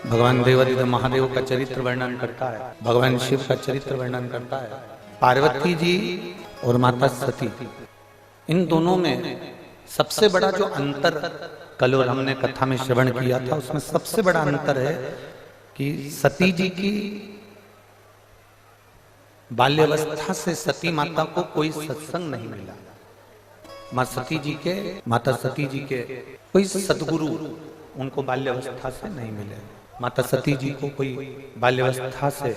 भगवान देवादिदेव महादेव का चरित्र वर्णन करता है, भगवान शिव का चरित्र वर्णन करता है। पार्वती जी और माता सती, इन दोनों में सबसे बड़ा जो अंतर कल और हमने कथा में श्रवण किया था, उसमें सबसे बड़ा अंतर है कि सती जी की बाल्यावस्था से सती माता को कोई सत्संग नहीं मिला। माता सती जी के कोई सदगुरु उनको बाल्यावस्था से नहीं मिले। माता सती जी को कोई बाल्यावस्था से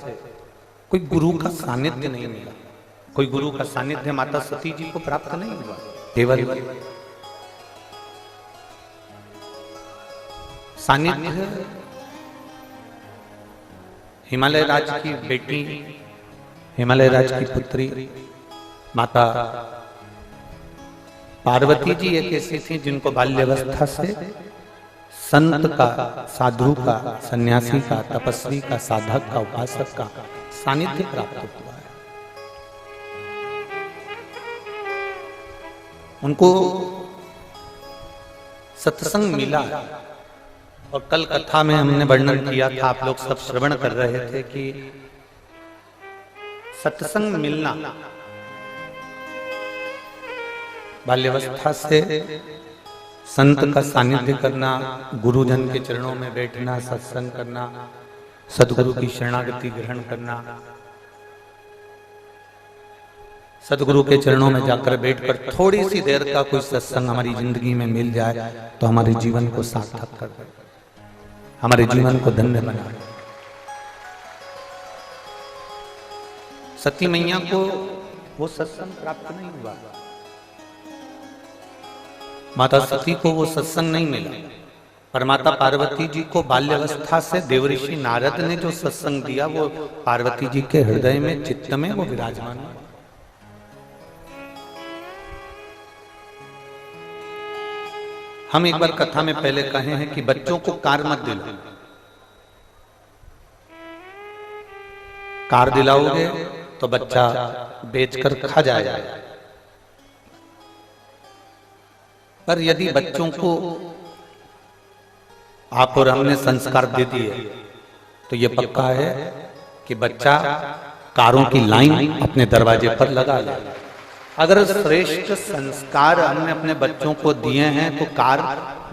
कोई गुरु का सानिध्य नहीं मिला, कोई गुरु का सानिध्य माता सती जी को प्राप्त नहीं हुआ। केवल सानिध्य हिमालय राज की बेटी, हिमालय राज की पुत्री माता पार्वती जी एक ऐसी थी जिनको बाल्यावस्था से संत का, साधु का, सन्यासी का, तपस्वी का, साधक का, उपासक का सानिध्य प्राप्त हुआ है। उनको सत्संग मिला। और कल कथा में हमने वर्णन किया था, आप लोग सब श्रवण कर रहे थे कि सत्संग मिलना, बाल्यावस्था से संत का सानिध्य करना, गुरुजन के चरणों में बैठना, सत्संग करना, सदगुरु की शरणागति ग्रहण करना, सदगुरु के चरणों में जाकर बैठकर थोड़ी सी देर का कोई सत्संग हमारी जिंदगी में मिल जाए तो हमारे जीवन को सार्थक कर दे, हमारे जीवन को धन्य बना दे। सती मैया को वो सत्संग प्राप्त नहीं हुआ, माता सती को वो सत्संग नहीं मिला। पर माता पार्वती जी को बाल्यावस्था से देवऋषि नारद ने जो सत्संग दिया वो पार्वती जी के हृदय में, चित्त में वो विराजमान है। हम एक बार कथा में पहले कहे हैं कि बच्चों को कार मत दिलाओ। कार दिलाओगे तो बच्चा बेचकर खा जाएगा। पर यदि बच्चों को आप और हमने संस्कार दे दिए तो ये पक्का है कि बच्चा कारों की लाइन अपने दरवाजे पर लगा ले। अगर श्रेष्ठ संस्कार हमने अपने बच्चों को दिए हैं तो कार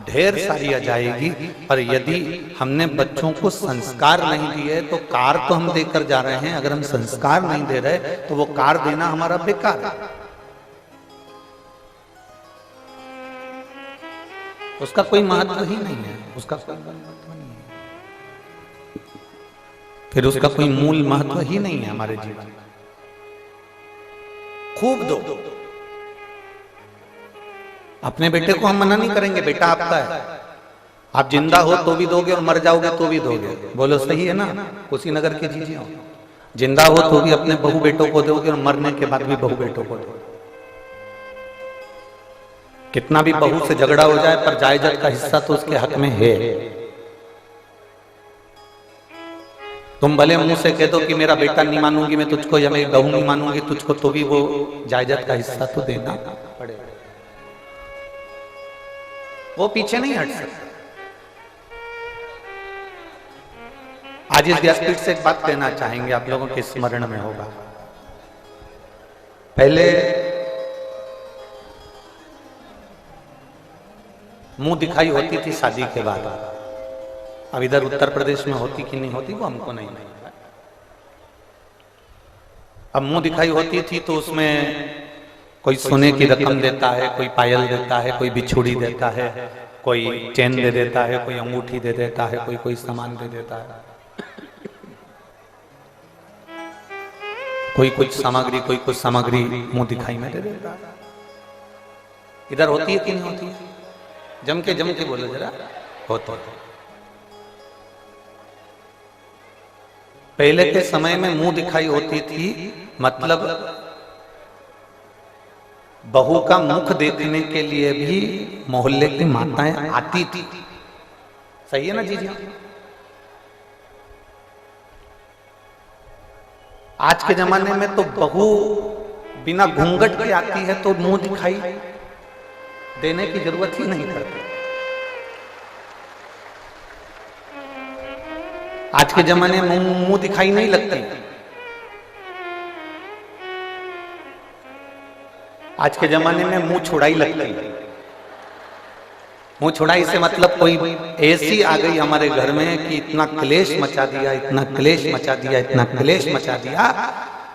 ढेर सारी आ जाएगी। पर यदि हमने बच्चों को संस्कार नहीं दिए तो कार तो हम देकर जा रहे हैं, अगर हम संस्कार नहीं दे रहे तो वो कार देना हमारा बेकार है। उसका कोई महत्व ही नहीं है, उसका कोई महत्व नहीं है, फिर उसका कोई मूल महत्व ही नहीं है हमारे जीवन। खूब दो। अपने बेटे को हम मना नहीं करेंगे, बेटा आपका है, आप जिंदा हो तो भी दोगे और मर जाओगे तो भी दोगे। बोलो सही है ना? कुशीनगर के जीजिए, जिंदा हो तो भी अपने बहू बेटों को दोगे और मरने के बाद भी बहू बेटों को दोगे। कितना भी बहू से झगड़ा हो जाए पर जायदाद का हिस्सा तो उसके हक में है। तुम भले मुंह से कह दो कि मेरा बेटा नहीं मानूंगी मैं तुझको, या मेरी बहू नहीं मानूंगी तुझको, तो भी वो जायदाद का हिस्सा तो देना पड़ेगा। वो पीछे नहीं हट सकता। आज इस व्यासपीठ से एक बात कहना चाहेंगे, आप लोगों के स्मरण में होगा। पहले मुंह दिखाई होती थी शादी के बाद। अब इधर उत्तर प्रदेश में होती कि नहीं होती वो हमको नहीं पता। अब मुंह दिखाई होती थी तो उसमें कोई सोने की रकम देता है, कोई पायल देता है, कोई बिछुड़ी देता है, कोई चेन दे देता है, कोई अंगूठी दे देता है, कोई कोई सामान दे देता है, कोई कुछ सामग्री, कोई कुछ सामग्री मुंह दिखाई में दे देता है। इधर होती है कि नहीं होती है? जम के बोलो जरा। होता पहले के समय में मुंह दिखाई होती थी, मतलब बहू का मुख देखने के लिए भी मोहल्ले की माताएं आती थी। सही है ना जी? आज के जमाने में तो बहू बिना घूंघट के आती है तो मुंह दिखाई देने की जरूरत ही नहीं पड़ती। आज के जमाने में मुंह दिखाई नहीं लगती। आज के जमाने में मुंह छुड़ाई लगती है। मुंह छुड़ाई से मतलब कोई ऐसी आ गई हमारे घर में कि इतना क्लेश मचा दिया, इतना क्लेश मचा दिया, इतना क्लेश मचा दिया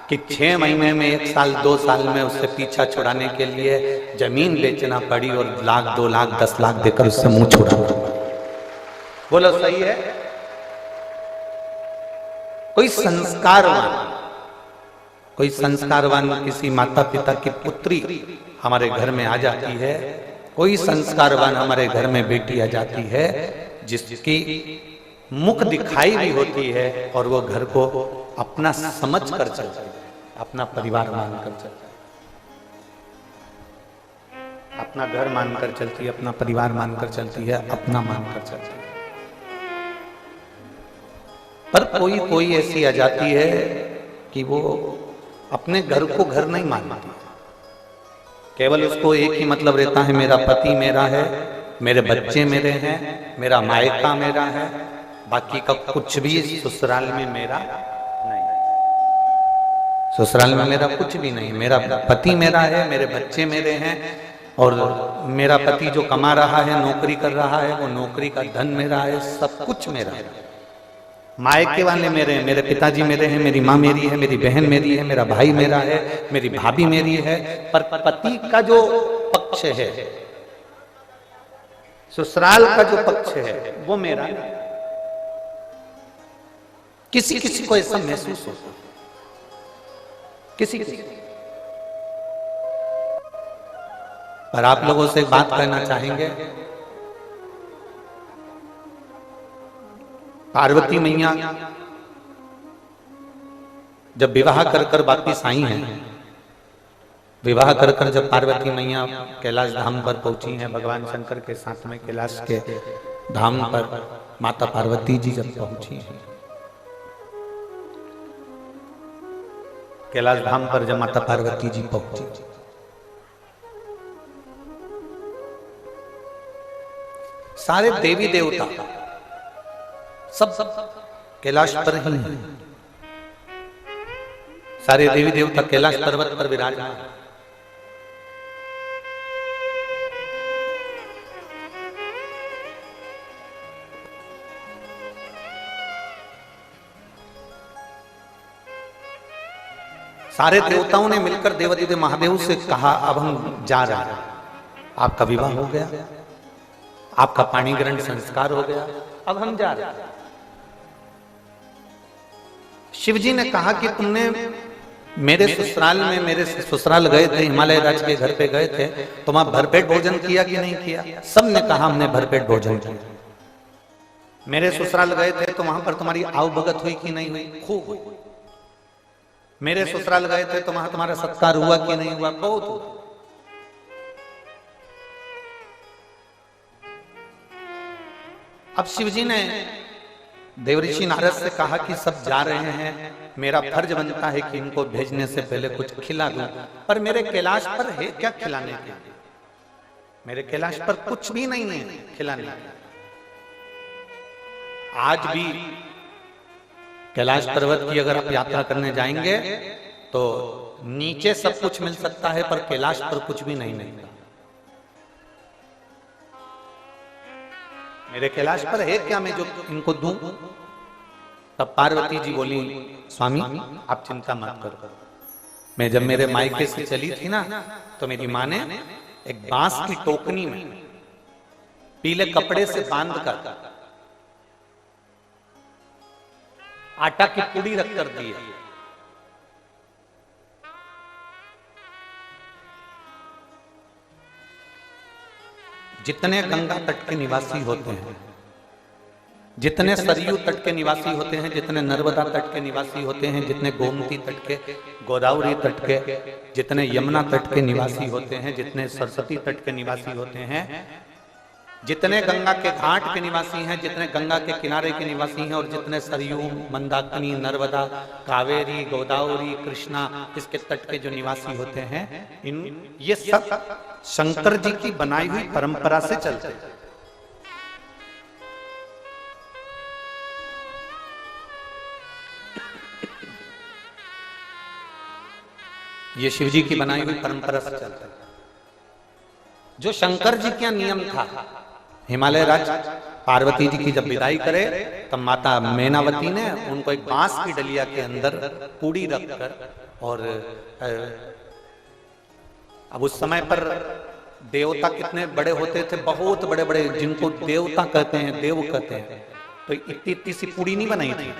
कि 6 महीने में 1 साल 2 साल में उससे पीछा छुड़ाने के लिए जमीन बेचना पड़ी और 1 लाख 2 लाख 10 लाख देकर उससे मुंह छुड़ाना पड़ा। बोलो सही है? कोई संस्कारवान किसी माता पिता की पुत्री हमारे घर में आ जाती है, कोई संस्कारवान हमारे घर में बेटी आ जाती है जिसकी मुख दिखाई भी होती है और वो घर को अपना समझ कर चलती है, अपना परिवार मानकर चलती है, अपना घर मानकर चलती है, अपना परिवार मानकर चलती है, अपना मानकर चलती है। पर कोई ऐसी आ जाती है कि वो अपने घर को घर नहीं मानती, केवल उसको एक ही मतलब रहता है, मेरा पति मेरा है, मेरे बच्चे मेरे हैं, मेरा मायका मेरा है, बाकी का कुछ भी ससुराल में मेरा नहीं, ससुराल में मेरा कुछ भी नहीं, मेरा पति मेरा है, मेरे बच्चे मेरे हैं और मेरा पति जो कमा रहा है, नौकरी कर रहा है, वो नौकरी का धन मेरा है, सब कुछ मेरा है। मायके वाले मेरे हैं, मेरे पिताजी मेरे हैं, मेरी माँ मेरी है, मेरी बहन मेरी है, मेरा भाई मेरा है, मेरी भाभी मेरी है, पर पति का जो पक्ष है, ससुराल का जो पक्ष है, वो मेरा नहीं। किसी किसी को ऐसा महसूस होता, किसी पर आप लोगों से एक बात कहना चाहेंगे, पार्वती मैया जब विवाह कर कर वापिस आई हैं, विवाह कर कर जब पार्वती मैया कैलाश धाम पर पहुंची हैं, भगवान शंकर के साथ में कैलाश के धाम पर माता पार्वती जी जब पहुंची हैं, कैलाश धाम पर जब माता पार्वती जी पहुंची, सारे देवी देवता सब कैलाश पर ही हैं। सारे देवी देवता कैलाश पर्वत पर विराजमान हैं। सारे देवताओं ने मिलकर देवादिदेव महादेव से कहा, अब हम जा रहे हैं, आपका विवाह हो गया, आपका पाणी ग्रहण संस्कार हो गया, अब हम जा रहे हैं। शिव जी ने कहा कि तुमने मेरे ससुराल गए थे, हिमालय राज के घर पे गए थे, तुम आप भरपेट भोजन किया कि नहीं किया? सबने कहा हमने भरपेट भोजन किया। मेरे ससुराल गए थे तो वहां पर तुम्हारी आव भगत हुई कि नहीं हुई? खूब हुई। मेरे ससुराल गए थे तो वहां तुम्हारा सत्कार हुआ कि नहीं हुआ? बहुत हुआ। अब शिवजी ने देवऋषि नारद से कहा कि सब जा रहे हैं, मेरा फर्ज बनता है कि इनको भेजने से पहले कुछ खिला दूं, पर मेरे कैलाश पर है क्या खिलाने के? मेरे कैलाश पर कुछ भी नहीं है खिलाने के। आज भी कैलाश पर्वत की अगर आप यात्रा करने जाएंगे तो नीचे सब कुछ मिल सकता है, पर कैलाश पर कुछ भी नहीं मिलता। मेरे कैलाश पर है क्या मैं जो इनको दूं? तब पार्वती जी बोली, स्वामी आप चिंता मत करो। मैं जब मेरे मायके से चली थी ना, तो मेरी माँ ने एक बांस की टोकनी में पीले कपड़े से बांध कर आटा की पुड़ी रख कर दी है। जितने गंगा तट के निवासी होते हैं, जितने सरयू तट के निवासी होते हैं, जितने नर्मदा तट के निवासी होते हैं, जितने गोमती तट के, गोदावरी तट के, जितने यमुना तट के निवासी होते हैं, जितने सरस्वती तट के निवासी होते हैं, जितने गंगा के घाट के निवासी हैं, जितने गंगा के किनारे के निवासी हैं, और जितने सरयू, मंदाकिनी, नर्मदा, कावेरी, गोदावरी, कृष्णा, इसके तट के जो निवासी होते हैं, ये सब शंकर जी की बनाई हुई परंपरा से चलते हैं। ये शिव जी की बनाई हुई परंपरा से चलता है। जो शंकर जी का नियम था, हिमालय राज्य पार्वती जी की जब विदाई करे तब माता मैनावती ने उनको एक बांस की डलिया के अंदर पूड़ी रखकर, और अब उस समय पर देवता कितने बड़े होते थे, बहुत बड़े बड़े, जिनको देवता कहते हैं, देव कहते हैं। तो इतनी इतनी सी पूड़ी नहीं बनाई थी।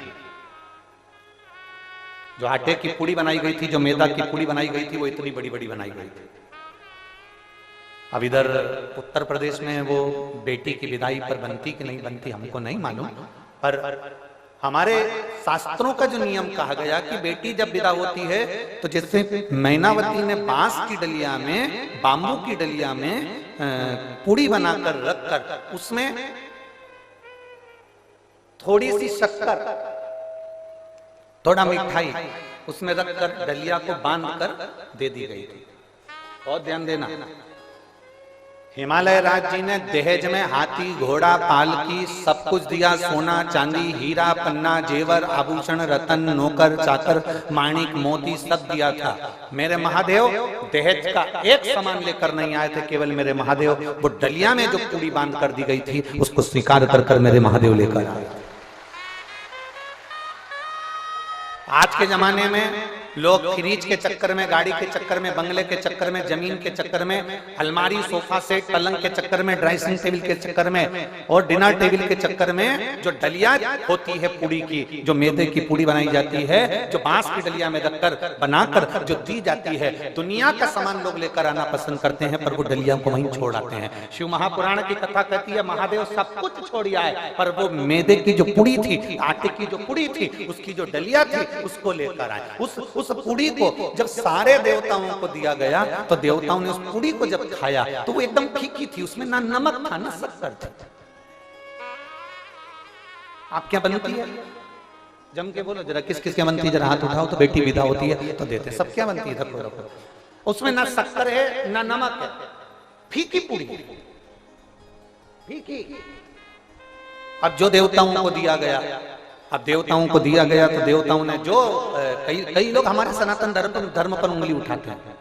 जो आटे की पूड़ी बनाई गई थी, जो मैदा की पूड़ी बनाई गई थी, वो इतनी बड़ी बड़ी बनाई गई थी। अब इधर उत्तर प्रदेश में वो बेटी की विदाई पर बनती कि नहीं बनती हमको नहीं मालूम, पर हमारे शास्त्रों का जो नियम कहा गया कि बेटी जब विदा होती है तो जैसे मैनावती ने बांस की डलिया में, बांबू की डलिया में पूड़ी बनाकर रखकर उसमें थोड़ी सी शक्कर, थोड़ा मिठाई उसमें रखकर डलिया को बांधकर दे दी गई थी। और ध्यान देना, हिमालय राज जी ने दहेज में हाथी, घोड़ा, पालकी सब कुछ दिया, सोना, चांदी, हीरा, पन्ना, जेवर, आभूषण, रतन, नौकर, चाकर, माणिक, मोती सब दिया था। मेरे महादेव दहेज का एक सामान लेकर नहीं आए थे, केवल मेरे महादेव वो डलिया में जो पूड़ी बांध कर दी गई थी उसको स्वीकार कर मेरे महादेव लेकर आए। आज के जमाने में लोग फ्रिज के चक्कर में, गाड़ी के चक्कर में, बंगले के चक्कर में, जमीन के चक्कर में, अलमारी, सोफा सेट, पलंग के चक्कर में, ड्रेसिंग टेबल के चक्कर में और डिनर टेबल के चक्कर में जो डलिया होती है पूड़ी की, जो मैदे की पूड़ी बनाई जाती है, जो बांस की डलिया में रखकर बनाकर जो दी जाती है, दुनिया का सामान लोग लेकर आना पसंद करते हैं पर वो डलिया को वहीं छोड़ आते हैं। शिव महापुराण की कथा कहती है महादेव सब कुछ छोड़ आए, पर वो मैदे की जो पूड़ी थी, आटे की जो पूड़ी थी, उसकी जो डलिया थी उसको लेकर आए। उस पूड़ी को जब सारे देवताओं को दिया गया तो देवताओं ने उस पूड़ी को जब खाया तो वो एकदम फीकी थी, उसमें ना नमक था ना शक्कर थी। आप क्या बनती है? जम के बोलो जरा, किस किस क्या बनती है? जरा हाथ उठाओ तो बेटी विदा होती है तो देते। सब क्या बनती है? उसमें ना शक्कर है ना नमक है, फीकी पूड़ी, फीकी। अब जो देवताओं को दिया गया, अब देवताओं को दिया गया तो देवताओं ने जो कई लोग हमारे सनातन धर्म पर उंगली उठाते हैं।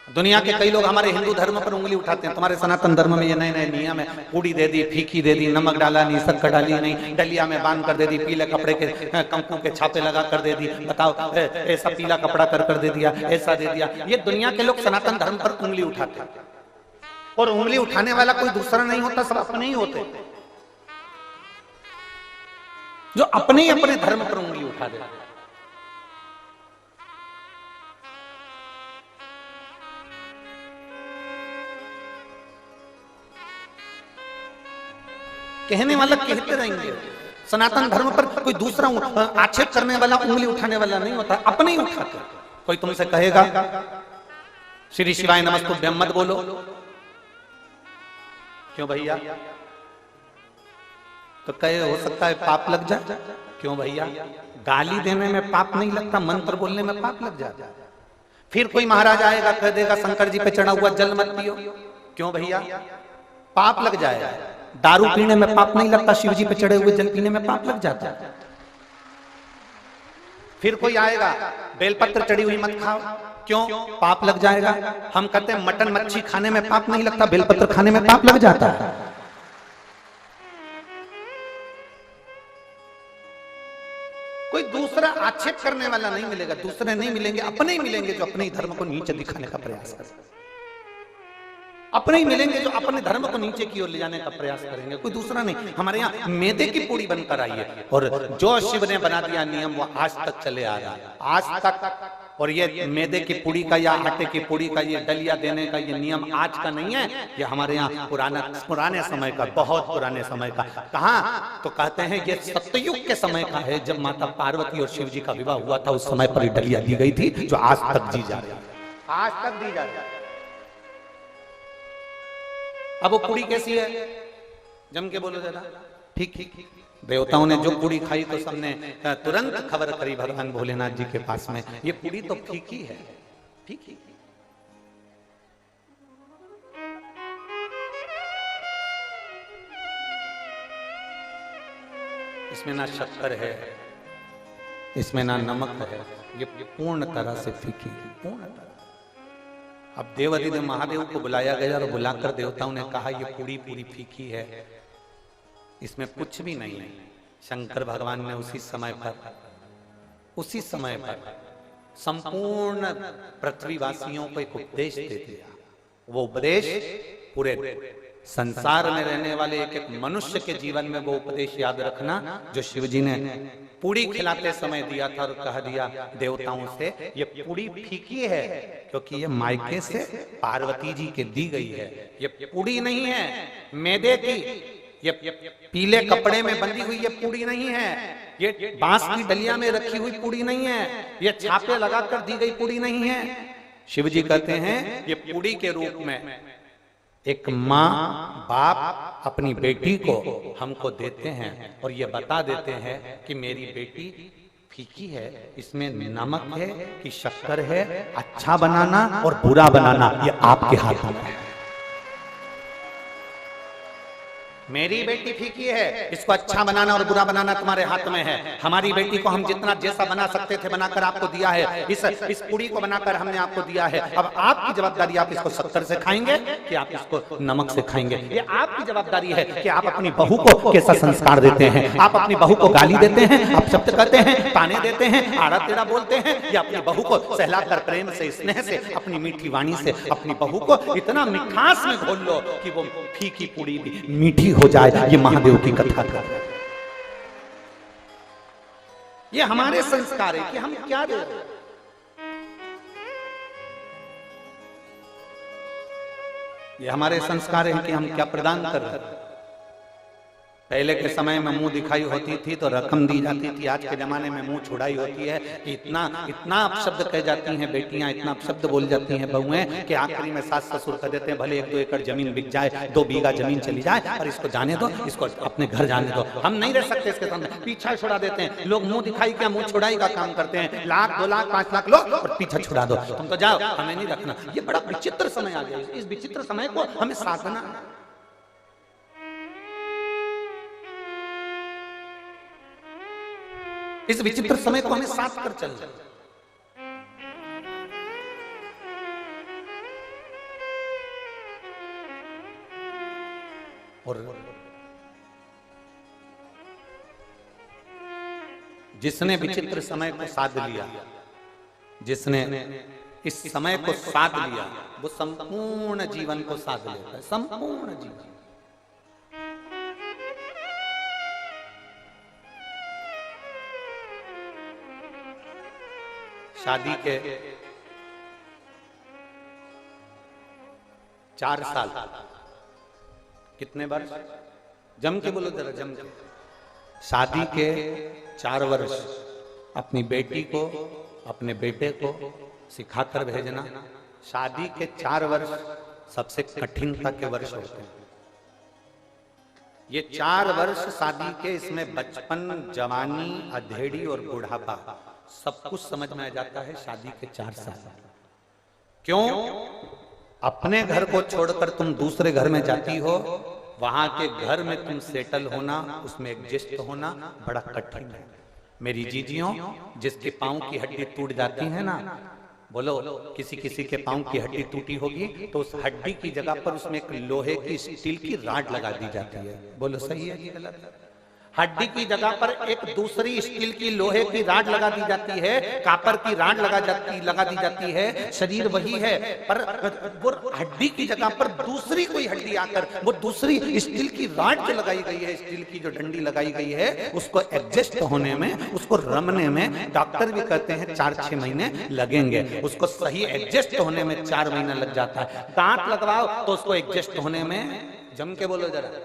दुनिया के कई लोग हमारे हिंदू धर्म पर उंगली उठाते हैं, तुम्हारे सनातन धर्म में ये नए नए नियम है, पूड़ी दे दी, फीकी दे दी, नमक डाला नहीं, शक्कर डाली नहीं, डलिया में बांध कर दे दी, पीले कपड़े के कंकु के छापे लगा कर दे दी। बताओ, ऐसा पीला कपड़ा कर दे दिया, ऐसा दे दिया। ये दुनिया के लोग सनातन धर्म पर उंगली उठाते हैं, और उंगली उठाने वाला कोई दूसरा नहीं होता, सब अपने ही होते, जो अपने ही अपने धर्म पर उंगली उठा दे। कहने वाला कहते रहेंगे, सनातन धर्म पर कोई दूसरा आक्षेप करने वाला, उंगली उठाने वाला नहीं होता, अपने ही उठाते। कोई तुमसे कहेगा श्री शिवाय नमस्तुभ्यम मत बोलो, क्यों भैया? तो कहे हो सकता है पाप लग जाए। क्यों भैया? गाली देने में पाप नहीं लगता, मंत्र बोलने में पाप लग जाता। फिर कोई महाराज आएगा कह देगा शंकर जी पे चढ़ा हुआ जल मत पियो। क्यों भैया? पाप लग जाएगा। दारू पीने में पाप नहीं लगता, शिव जी पे चढ़े हुए जल पीने में पाप लग जाता है। फिर कोई आएगा बेलपत्र चढ़ी हुई मत खाओ, क्यों? पाप लग जाएगा। हम कहते हैं मटन मच्छी खाने में पाप नहीं लगता, बेलपत्र खाने में पाप लग जाता है। कोई दूसरा आक्षेप करने वाला नहीं मिलेगा, दूसरे नहीं मिलेंगे, अपने ही मिलेंगे जो अपने ही धर्म को नीचे दिखाने का प्रयास करेंगे, अपने ही मिलेंगे जो अपने धर्म को नीचे की ओर ले जाने का प्रयास करेंगे, कोई दूसरा नहीं। हमारे यहाँ मैदे की पूड़ी बनकर आई है, और जो शिव ने बना दिया नियम वो आज तक चले आ रहा है, आज तक। और ये मैदे की पूड़ी का या आटे की पूड़ी का ये डलिया देने का ये नियम आज का नहीं है, ये हमारे यहाँ पुराने समय का, बहुत पुराने समय का। कहाँ? तो कहते हैं ये सतयुग के समय का है, जब माता पार्वती और शिव जी का विवाह हुआ था, उस समय पर डलिया दी गई थी, जो आज तक दी जा रही है, आज तक दी जा रही है। अब वो पूड़ी कैसी है? जम के बोलो जरा। ठीक ठीक। देवताओं ने जो पूड़ी खाई तो सबने तुरंत खबर करी भगवान भोलेनाथ जी के पास में, ये पूड़ी तो फीकी है, फीकी। इसमें ना शक्कर है इसमें ना नमक है, ये पूर्ण तरह से फीकी है, पूर्ण तरह। अब देवाधिदेव महादेव को बुलाया गया और बुलाकर देवताओं ने कहा ये पूरी पूरी फीकी है, इसमें कुछ भी नहीं है। शंकर भगवान ने उसी समय पर संपूर्ण पृथ्वीवासियों को एक उपदेश दे दिया। वो उपदेश पूरे संसार में रहने वाले एक एक मनुष्य के जीवन में वो उपदेश याद रखना जो शिव जी ने पूरी खिलाते समय दिया था और कह दिया देवताओं से ये पूरी फीकी है क्योंकि ये मायके से पार्वती जी के दी गई है। ये पूरी नहीं है मैदे की, ये पीले कपड़े में बंधी हुई ये पूरी नहीं है, ये बांस की डलिया में रखी हुई पूरी नहीं है, ये छापे लगाकर दी गई पूरी नहीं है। शिव जी कहते हैं ये पूरी के रूप में एक माँ बाप अपनी बेटी को हमको देते हैं और ये बता देते हैं कि मेरी बेटी फीकी है, इसमें नमक है कि शक्कर है, अच्छा बनाना और बुरा बनाना ये आपके हाथ में है। मेरी बेटी फीकी है, इसको अच्छा बनाना और बुरा बनाना तुम्हारे हाथ में है। हमारी बेटी को हम जितना जैसा बना सकते थे बनाकर आपको दिया है, इस पूरी को बनाकर हमने आपको दिया है। अब आपकी जवाबदारी, आप इसको शक्कर से खाएंगे कि आप इसको नमक से खाएंगे, ये आपकी जवाबदारी है कि आप अपनी बहू को कैसा संस्कार देते हैं। आप अपनी बहू को गाली देते हैं, आप शब्द कहते हैं, ताने देते हैं, आड़ा टेढ़ा बोलते हैं, या अपनी बहू को सहलाकर प्रेम से स्नेह से अपनी मीठी वाणी से अपनी बहू को इतना मिठास में घोल लो कि वो फीकी पूरी भी मीठी हो जाए। ये महादेव की कथा का ये हमारे संस्कार है कि हम क्या दे रहे हैं। ये हमारे संस्कार है कि हम क्या प्रदान कर रहे हैं। पहले के समय में मुंह दिखाई होती थी तो रकम दी जाती थी, आज के जमाने में मुंह छुड़ाई होती है कि इतना अपशब्द कह जाती हैं बेटियां, इतना अपशब्द बोल जाती हैं बहुएं कि आखिरी में सास ससुर कह देते हैं भले 1-2 एकड़ जमीन बिक जाए, 2 बीघा जमीन चली जाए और इसको जाने दो, इसको अपने घर जाने दो, हम नहीं रह सकते इसके सामने। पीछा छुड़ा देते हैं लोग, मुंह दिखाई क्या मुंह छुड़ाई का काम करते हैं। 1,00,000, 2,00,000, 5 लाख लो और पीछा छुड़ा दो, तुम तो जाओ, हमें नहीं रखना। ये बड़ा विचित्र समय आ गया। इस विचित्र समय को हमें साधना, इस विचित्र समय को हमें साथ कर चलना। और जिसने विचित्र समय को साध लिया, जिसने इस समय को साध लिया, वो संपूर्ण जीवन को साध लेता है, संपूर्ण जीवन। शादी के 4 साल, कितने वर्ष, जम के बोलो जरा, जम के। शादी के 4 वर्ष अपनी बेटी को, अपने बेटे को सिखाकर भेजना। शादी के 4 वर्ष सबसे कठिनता के वर्ष होते हैं। ये 4 वर्ष शादी के, इसमें बचपन, जवानी, अधेड़ी और बुढ़ापा सब कुछ समझ में आ जाता है शादी के 4 साल। क्यों? अपने घर को छोड़कर तुम दूसरे घर में जाती हो, वहां के घर में तुम सेटल होना, उसमें एडजस्ट होना बड़ा कठिन है। मेरी जीजियों, जिसके पांव की हड्डी टूट जाती है ना, बोलो किसी किसी के पांव की हड्डी टूटी होगी तो उस हड्डी की जगह पर उसमें एक लोहे की, स्टील की राड लगा दी जाती है। बोलो सही है कि गलत है? हड्डी की जगह पर एक दूसरी स्टील की, लोहे की राड लगा दी जाती है, कापर की राड लगा दी जाती है। शरीर वही है पर वो हड्डी की जगह पर दूसरी कोई हड्डी आकर वो दूसरी स्टील की राड जो लगाई गई है, स्टील की जो डंडी लगाई गई है, उसको एडजस्ट होने में, उसको रमने में डॉक्टर भी कहते हैं 4-6 महीने लगेंगे। उसको सही एडजस्ट होने में 4 महीना लग जाता है। दांत लगवाओ तो उसको एडजस्ट होने में, जम के बोलो जरा,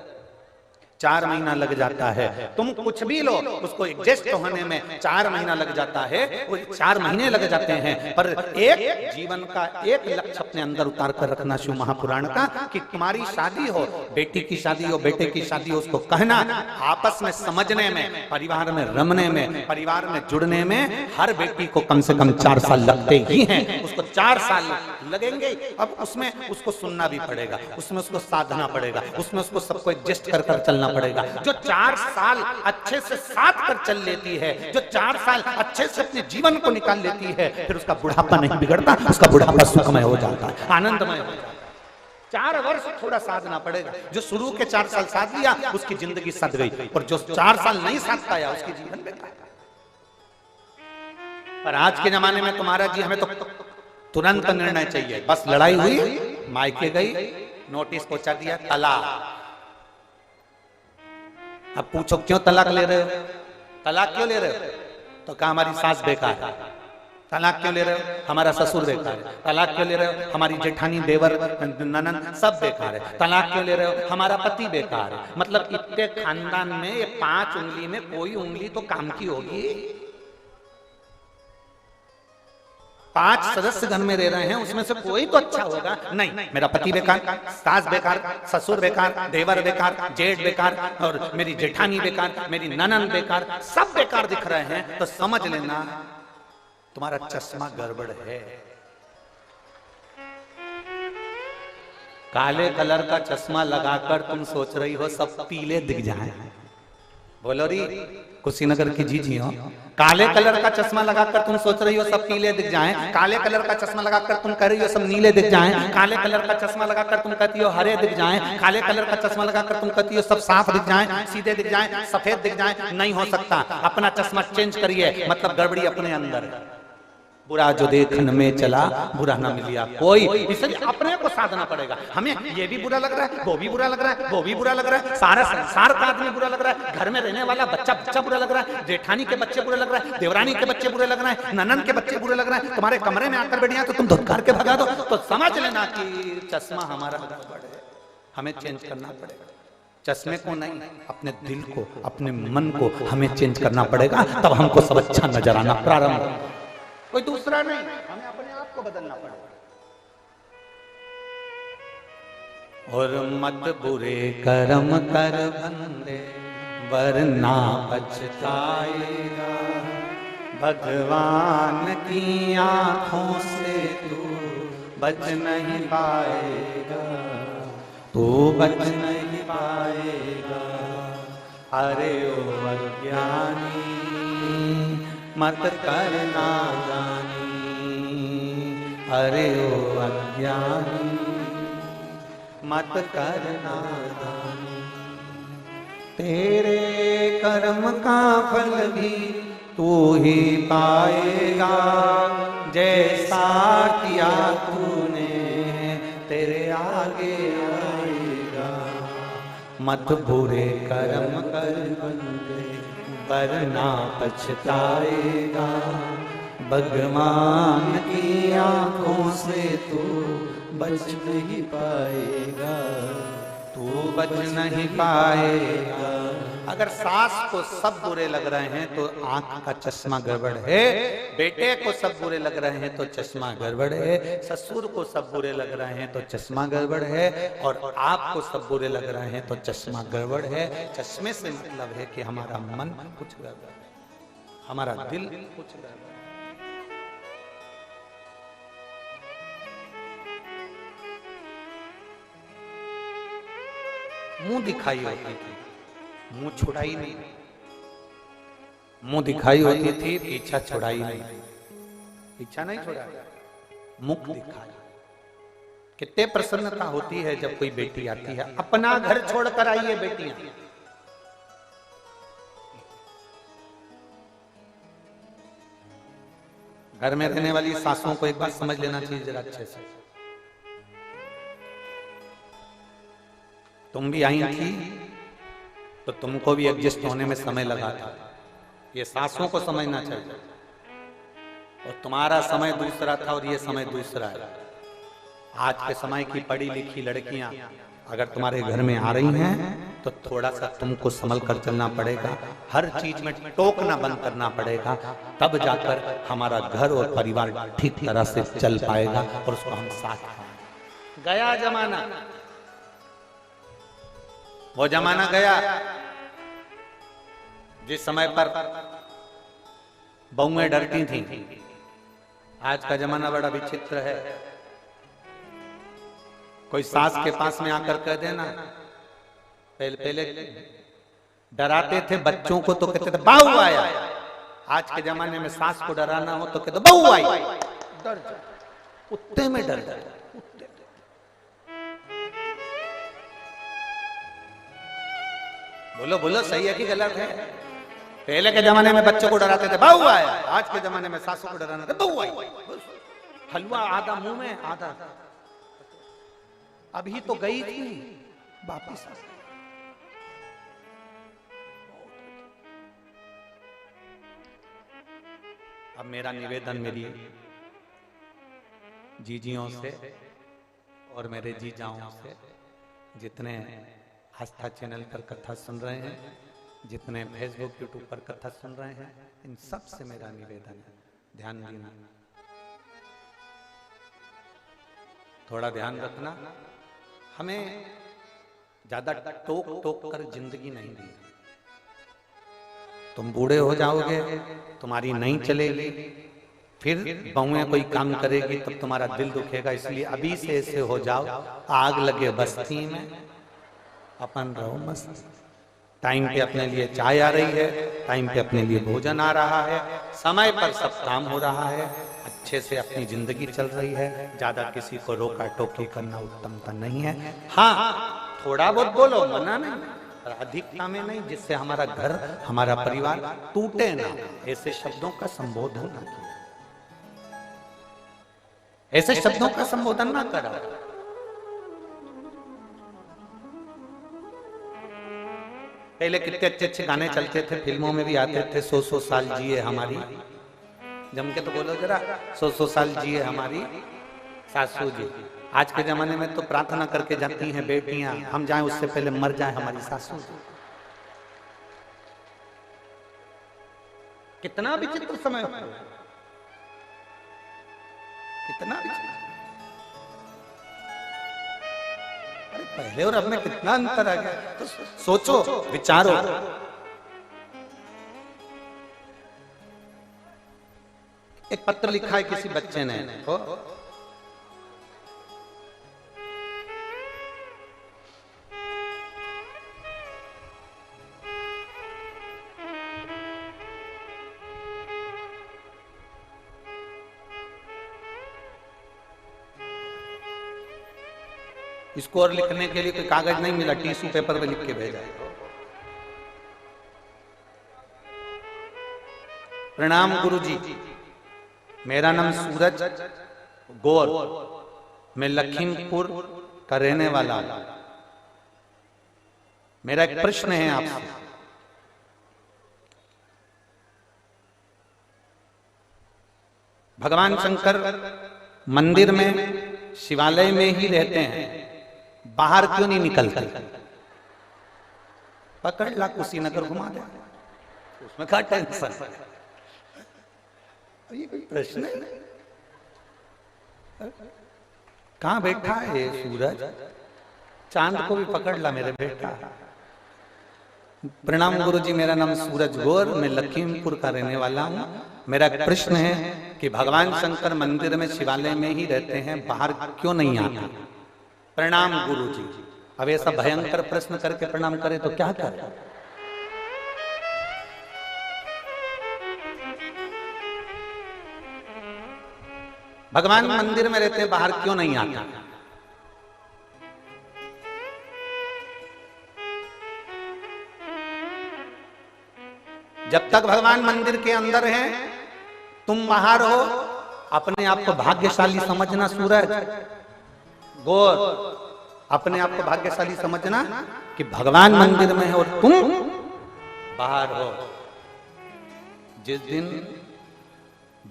4 महीना लग जाता है। तुम कुछ भी लो, उसको एडजस्ट होने में 4 महीना लग जाता है, वो 4 महीने लग जाते हैं। पर एक जीवन का एक लक्ष्य अपने अंदर उतार कर रखना शिव महापुराण का, कि तुम्हारी शादी हो, बेटी की शादी हो, बेटे की शादी हो, उसको कहना, आपस में समझने में, परिवार में रमने में, परिवार में जुड़ने में हर बेटी को कम से कम 4 साल लगते ही हैं। उसको 4 साल लगेंगे। अब उसमें उसको सुनना भी पड़ेगा, उसमें उसको साधना पड़ेगा, उसमें उसको सबको एडजस्ट कर कर चलना पड़ेगा। जो 4 साल अच्छे से साथ कर चल लेती है, जो 4 साल अच्छे से अपने जीवन को निकाल लेती है, फिर उसका बुढ़ापा नहीं बिगड़ता, उसका बुढ़ापा सुखमय हो जाता है, आनंदमय हो जाता है। 4 वर्ष थोड़ा साधना पड़ेगा। जो शुरू के 4 साल साध लिया उसकी जिंदगी सद गई, और जो 4 साल नहीं साध पाया उसकी जीवन बेकार। पर आज के जमाने में तुम्हारा जी हमें तो तुरंत निर्णय चाहिए। बस लड़ाई हुई, मायके गई, नोटिस पहुंचा दिया, तलाक। अब पूछो क्यों तलाक ले रहे हो? तलाक क्यों ले रहे हो? तो कहा हमारी सास बेकार है। तलाक क्यों ले रहे हो? हमारा ससुर बेकार है। तलाक क्यों ले रहे हो? हमारी जेठानी, देवर, ननद सब बेकार है। तलाक क्यों ले रहे हो? हमारा पति बेकार है। मतलब इतने खानदान में ये 5 उंगली में कोई उंगली तो काम की होगी। 5 सदस्य घर में रह रहे हैं, उसमें से कोई तो अच्छा होगा। नहीं, मेरा पति बेकार, सास बेकार, ससुर बेकार, देवर बेकार, जेठ बेकार, और मेरी जेठानी बेकार, मेरी ननद बेकार, सब बेकार दिख रहे हैं, तो समझ लेना तुम्हारा चश्मा गड़बड़ है। काले कलर का चश्मा लगाकर तुम सोच रही हो सब पीले दिख जाएं। बोलो री, कुशीनगर की जी हो। काले कलर का चश्मा लगाकर तुम सोच रही हो सब पीले दिख जाएं। काले कलर का चश्मा लगाकर तुम कह रही हो सब नीले दिख जाएं। काले कलर का चश्मा लगाकर तुम कहती हो हरे दिख जाएं। काले कलर का चश्मा लगाकर तुम कहती हो सब साफ दिख जाएं, सीधे दिख जाएं, सफेद दिख जाएं। नहीं हो सकता। अपना चश्मा चेंज करिए, मतलब गड़बड़ी अपने अंदर है। बुरा जो देखन में चला बुरा ना मिलिया कोई, इसलिए अपने को साधना पड़ेगा। हमें ये भी बुरा लग रहा है, वो भी बुरा लग रहा है, वो भी बुरा लग रहा है, सारा संसार का आदमी बुरा लग रहा है, घर में रहने वाला बच्चा बुरा लग रहा है, जेठानी के बच्चे बुरे लग रहा है, देवरानी के बच्चे बुरे लग रहे हैं, ननन के बच्चे बुरे लग रहे हैं। तुम्हारे कमरे में आकर बैठिया तो तुम धुतकार के भगा दो, तो समझ लेना कि चश्मा हमारा गड़बड़ है, हमें चेंज करना पड़ेगा। चश्मे को नहीं, अपने दिल को, अपने मन को हमें चेंज करना पड़ेगा, तब हमको सब अच्छा नजर आना प्रारंभ होगा। कोई दूसरा नहीं, हमें अपने आप को बदलना पड़ेगा। और मत बुरे कर्म कर बंदे वरना पछताएगा, भगवान की आंखों से तू बच नहीं पाएगा, तू बच नहीं पाएगा। अरे ओ अज्ञानी मत करना जानी, अरे ओ अज्ञानी मत करना जानी। तेरे कर्म का फल भी तू ही पाएगा, जैसा किया तूने तेरे आगे आएगा। मत बुरे कर्म कर बंदे वरना पछताएगा, भगवान की आंखों से तू बच नहीं पाएगा, तू बच नहीं पाएगा। अगर सास को सब बुरे लग रहे हैं तो आंख का चश्मा गड़बड़ है, बेटे को सब बुरे लग रहे हैं तो चश्मा गड़बड़ है, ससुर को सब बुरे लग रहे हैं तो चश्मा गड़बड़ है, और आपको सब बुरे लग रहे हैं तो चश्मा गड़बड़ है। चश्मे से मतलब है कि हमारा मन कुछ गड़बड़ है, हमारा दिल कुछ गड़बड़ है। मुंह दिखाई होती थी, मुंह छुड़ाई नहीं। मुंह दिखाई होती थी, पीछा छुड़ाई नहीं। पीछा नहीं छुड़ा, मुख दिखाई। कितने प्रसन्नता होती है जब कोई बेटी आती है। अपना घर छोड़कर आई है बेटियां, घर में रहने वाली सासों को एक बात समझ लेना चाहिए जरा अच्छे से। तुम भी आई थी तो तुमको भी एडजस्ट होने में समय लगा था, ये सासों को समझना चाहिए। और तुम्हारा समय दूसरा था और ये समय दूसरा है। आज के समय की पढ़ी लिखी लड़कियां अगर तुम्हारे घर में आ रही हैं तो थोड़ा सा तुमको संभल कर चलना पड़ेगा, हर चीज में टोकना बंद करना पड़ेगा, तब जाकर हमारा घर और परिवार ठीक तरह से चल पाएगा और उसको हम साथ पाएंगे। गया जमाना, वो जमाना गया जिस समय पर बहुएं डरती थी। आज का जमाना बड़ा विचित्र है, कोई सास के पास में आकर कह देना, पहले डराते थे बच्चों को तो कहते थे बहू आया। आज के जमाने में सास को डराना हो तो कहते बहू आई, डर जा, कुत्ते में डर जाए। बोलो बोलो, सही है कि गलत है? पहले के जमाने में बच्चों को डराते थे बहू आया, आज के जमाने में सासू को डराना था बहू आई। हलवा आधा मुंह में आधा, अभी तो गई थी वापिस। अब मेरा निवेदन मेरी जीजियों से और मेरे जीजाओं से, जितने आस्था चैनल पर कथा सुन रहे हैं, जितने फेसबुक यूट्यूब पर कथा सुन रहे हैं, इन सब से मेरा निवेदन है, ध्यान देना, थोड़ा ध्यान रखना। हमें ज्यादा टोक टोक कर जिंदगी नहीं दी। तुम बूढ़े हो जाओगे, तुम्हारी नहीं चलेगी, फिर बहुएं कोई काम करेगी तब तुम्हारा दिल दुखेगा। इसलिए अभी से ऐसे हो जाओ, आग लगे बस्ती में अपन रहो मस्त। टाइम पे अपने लिए चाय आ रही है, टाइम पे अपने लिए भोजन आ रहा है, समय पर सब काम हो रहा है, अच्छे से अपनी जिंदगी चल रही है। ज्यादा किसी को रोका टोकी करना उत्तमता नहीं है। हाँ, थोड़ा बहुत बोलो, मना नहीं, पर अधिकता में नहीं, जिससे हमारा घर हमारा परिवार टूटे ना। ऐसे शब्दों का संबोधन ना किया, ऐसे शब्दों का संबोधन ना करा। पहले कितने अच्छे अच्छे गाने चलते थे, फिल्मों में भी आते थे, 100 साल जिए हमारी, जम के तो बोलो जरा, 100 साल जिए हमारी सासू जी। आज के जमाने में तो प्रार्थना करके जाती हैं बेटियां, हम जाएं उससे पहले मर जाएं हमारी सासू जी। कितना विचित्र समय हो, कितना विचित्र। अरे पहले और अब में कितना अंतर आ गया, तो सोचो, विचारो। एक पत्र लिखा है किसी बच्चे ने, इसको और लिखने के लिए कोई कागज नहीं मिला, टिश्यू पेपर पे लिख के भेजा। प्रणाम गुरुजी, मेरा नाम सूरज गौर, मैं लखीमपुर का रहने वाला हूं। मेरा एक प्रश्न है आपसे। भगवान शंकर मंदिर में, शिवालय में ही रहते हैं, बाहर क्यों नहीं निकलते? पकड़ ला, कुशीनगर घुमा दे, उसमें क्या टेंशन? ये कोई प्रश्न है? कहां बैठा है सूरज? चांद को भी पकड़ ला मेरे बेटा। प्रणाम गुरुजी, मेरा नाम सूरज गौर, मैं लखीमपुर का रहने वाला हूँ। मेरा एक प्रश्न है कि भगवान शंकर मंदिर में, शिवालय में ही रहते हैं, बाहर क्यों नहीं आते? प्रणाम गुरुजी। अब ऐसा भयंकर प्रश्न करके प्रणाम करें तो क्या करें? भगवान मंदिर में रहते हैं, बाहर क्यों नहीं आते? जब तक भगवान मंदिर के अंदर हैं, तुम बाहर हो, अपने आप को भाग्यशाली समझना। सूरज गौर, अपने आप को भाग्यशाली समझना कि भगवान मंदिर में है और तुम बाहर हो। जिस दिन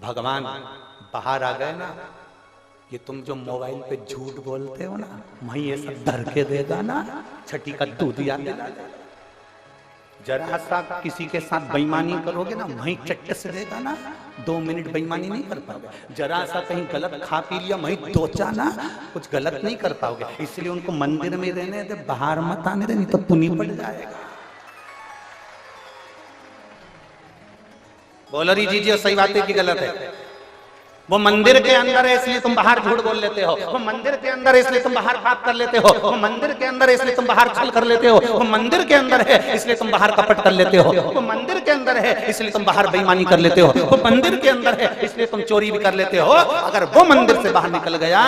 भगवान बाहर आ गए ना, ये तुम जो मोबाइल पे झूठ बोलते हो ना, वहीं ये सब धर के देगा ना, छठी का दूध याद दिला देगा। जरा सा किसी के साथ बेईमानी करोगे ना, वहीं चट्ट से देगा ना, 2 मिनट बेईमानी नहीं कर पाओगे। जरा सा कहीं गलत खा पी लिया, वहीं दोचा ना, कुछ गलत नहीं कर पाओगे। इसलिए उनको मंदिर में रहने दे, बाहर मत आने दे, नहीं तो पुण्य पड़ जाएगा। बोलो री जीजिए, सही बात है कि गलत है? वो मंदिर के अंदर है इसलिए तुम बाहर झूठ बोल लेते हो, वो मंदिर के अंदर है इसलिए तुम बाहर पाप कर लेते हो, वो मंदिर के अंदर है इसलिए तुम बाहर छल कर लेते हो, वो मंदिर के अंदर है इसलिए तुम बाहर कपट कर लेते हो, वो मंदिर के अंदर है इसलिए तुम बाहर बेईमानी कर लेते हो, वो मंदिर के अंदर है इसलिए तुम चोरी भी कर लेते हो। अगर वो मंदिर से बाहर निकल गया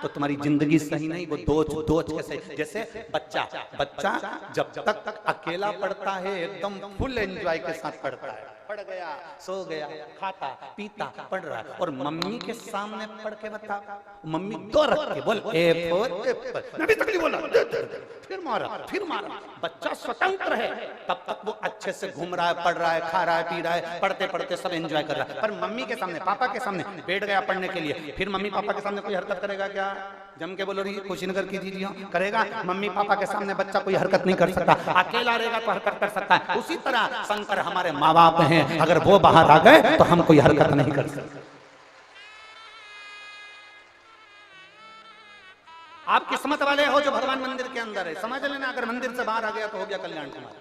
तो तुम्हारी जिंदगी सही नहीं, वो दोच कैसे, जैसे बच्चा जब तक अकेला पढ़ता है एकदम फुल एंजॉय के साथ पढ़ता है, पढ़ गया, सो गया, खाता पीता पढ़ रहा है, और मम्मी के सामने पढ़ के बता, मम्मी दो रख के बोल ए फॉर एप्पल, नबी तक नहीं बोला, फिर मारा, बच्चा स्वतंत्र है, तब तक वो अच्छे से घूम रहा है, पढ़ रहा है, खा रहा है, पी रहा है, पढ़ते पढ़ते सब एंजॉय कर रहा है। पर मम्मी के सामने, पापा के सामने बैठ गया पढ़ने के लिए, फिर मम्मी पापा के सामने कोई हरकत करेगा क्या? जम के बोलो, कुशीनगर की दीजिए, करेगा? मम्मी पापा के सामने बच्चा कोई हरकत नहीं कर सकता, अकेला रहेगा तो हरकत कर सकता है। उसी तरह शंकर हमारे माँ बाप हैं, अगर वो बाहर आ गए तो हम कोई हरकत नहीं कर सकते। आप किस्मत वाले हो जो भगवान मंदिर के अंदर है, समझ लेना। अगर मंदिर से बाहर आ गया तो हो गया कल्याण तुम्हारा।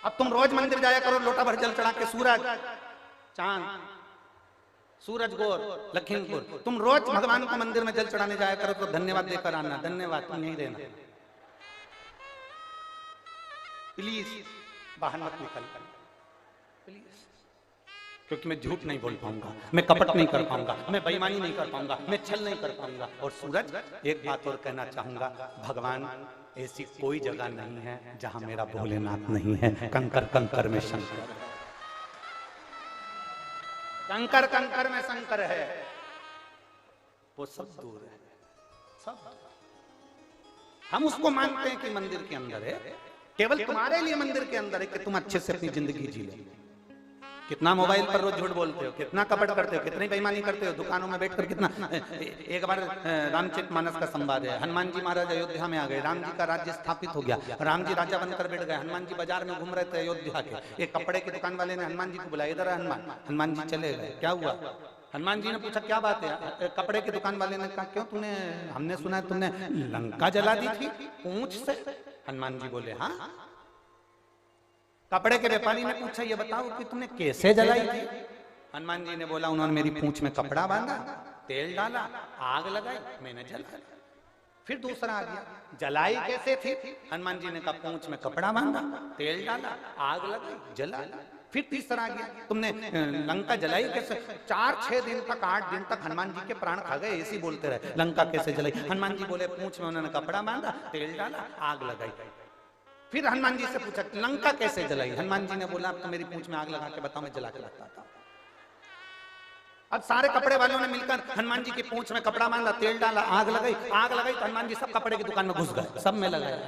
अब तुम रोज मंदिर जाया करो, लोटा भर जल चढ़ा के, सूरज चांद, सूरज गौर लखीमपुर, तुम रोज भगवान को मंदिर में जल चढ़ाने जाया करो तो धन्यवाद देकर आना, धन्यवाद तुम नहीं देना। प्लीज बाहर मत निकल, प्लीज, क्योंकि मैं झूठ नहीं बोल पाऊंगा, मैं कपट नहीं कर पाऊंगा, मैं बेईमानी नहीं कर पाऊंगा, मैं छल नहीं कर पाऊंगा। और सूरज, एक बात और कहना चाहूंगा, भगवान ऐसी कोई जगह नहीं है जहां मेरा भोलेनाथ नहीं है। कंकर कंकर में शंकर, कंकर कंकर में शंकर है, वो सब दूर है, सब। हम उसको मानते हैं कि मंदिर के अंदर है, केवल तुम्हारे लिए मंदिर के अंदर है कि तुम अच्छे से अपनी जिंदगी जी लो। कितना मोबाइल पर रोज झूठ बोलते हो, कितना कपट करते हो, कितनी बेईमानी करते हो, दुकानों में बैठकर कितना। एक बार रामचरितमानस का संवाद है, हनुमान जी महाराज अयोध्या में आ गए, राम जी का राज्य स्थापित हो गया, राम जी राजा बनकर बैठ गए, हनुमान जी बाजार में घूम रहे थे अयोध्या के। एक कपड़े की दुकान वाले ने हनुमान जी को बुलाया, इधर हनुमान, हनुमान जी चले गए, क्या हुआ? हनुमान जी ने पूछा क्या बात है? कपड़े की दुकान वाले ने कहा क्यों तूने, हमने सुना है तुमने लंका जला दी थी पूंछ से। हनुमान जी बोले हाँ। कपड़े के व्यापारी ने पूछा ये बताओ कि तुमने कैसे जलाई थी? हनुमान जी ने बोला उन्होंने मेरी पूंछ में कपड़ा बांधा, तेल डाला, आग लगाई, मैंने जला। फिर दूसरा आ गया, जलाई कैसे थी? हनुमान जी ने कहा पूंछ में कपड़ा बांधा, तेल डाला, आग लगाई, जला। फिर तीसरा आ गया, तुमने लंका जलाई कैसे? 4-6 दिन तक, 8 दिन तक हनुमान जी के प्राण खा गए, ऐसे बोलते रहे लंका कैसे जलाई। हनुमान जी बोले पूंछ में उन्होंने कपड़ा बांधा, तेल डाला, आग लगाई। फिर हनुमान जी से पूछा लंका कैसे जलाई? हनुमान जी ने बोला अब तो मेरी पूंछ में आग लगा के बताओ, मैं जला के बताता हूं। अब सारे कपड़े वालों ने मिलकर हनुमान जी की पूंछ में कपड़ा बांधा, तेल डाला, आग लगाई तो हनुमान जी सब कपड़े की दुकान में घुस गए, सब में लगाया।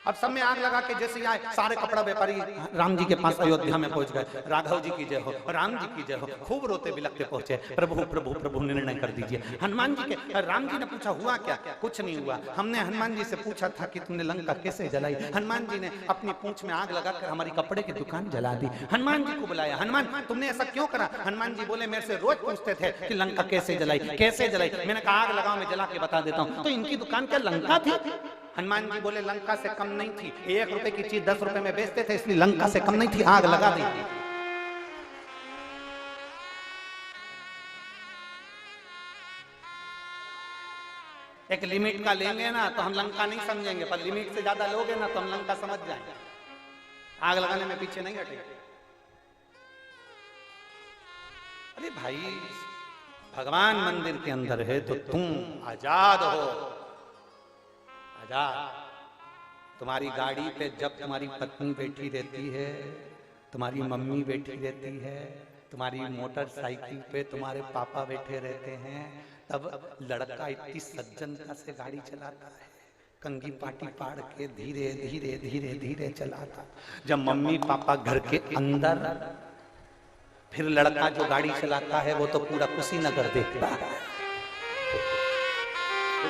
अब सब में आग लगा के जैसे आए, सारे कपड़ा व्यापारी राम जी के पास अयोध्या में पहुंच गए। राघव जी की जय हो, राम जी की जय हो, खूब रोते बिलखते पहुंचे, प्रभु प्रभु प्रभु निर्णय कर दीजिए। हनुमान जी के, राम जी ने पूछा हुआ क्या? कुछ नहीं हुआ, हमने हनुमान जी से पूछा था कि तुमने लंका कैसे जलाई। हनुमान जी ने अपनी पूंछ में आग लगाकर हमारी कपड़े की दुकान जला दी। हनुमान जी को बुलाया, हनुमान तुमने ऐसा क्यों करा? हनुमान जी बोले मेरे से रोज पूछते थे कि लंका कैसे जलाई, कैसे जलाई। मैंने कहा आग लगाओ, मैं जला के बता देता हूँ। तो इनकी दुकान क्या लंका थी? हनुमान जी बोले लंका से कम नहीं थी, 1 रुपए की चीज 10 रुपए में बेचते थे, इसलिए लंका से कम नहीं थी, आग लगा दी। एक लिमिट का लेंगे ना तो हम लंका नहीं समझेंगे, पर लिमिट से ज्यादा लोगे ना तो हम लंका समझ जाएंगे, आग लगाने में पीछे नहीं हटेंगे। अरे भाई, भगवान मंदिर के अंदर है तो तुम आजाद हो, आजाद। तुम्हारी गाड़ी पे जब तुम्हारी पत्नी बैठी रहती है, तुम्हारी मम्मी बैठी रहती है, तुम्हारी मोटरसाइकिल पे तुम्हारे पापा बैठे रहते हैं, तब लड़का इतनी सज्जनता से गाड़ी चलाता है, कंघी पाटी पाड़ के धीरे धीरे धीरे धीरे चलाता। जब मम्मी पापा घर के अंदर, फिर लड़का जो गाड़ी चलाता है वो तो पूरा कुशीनगर देखता है,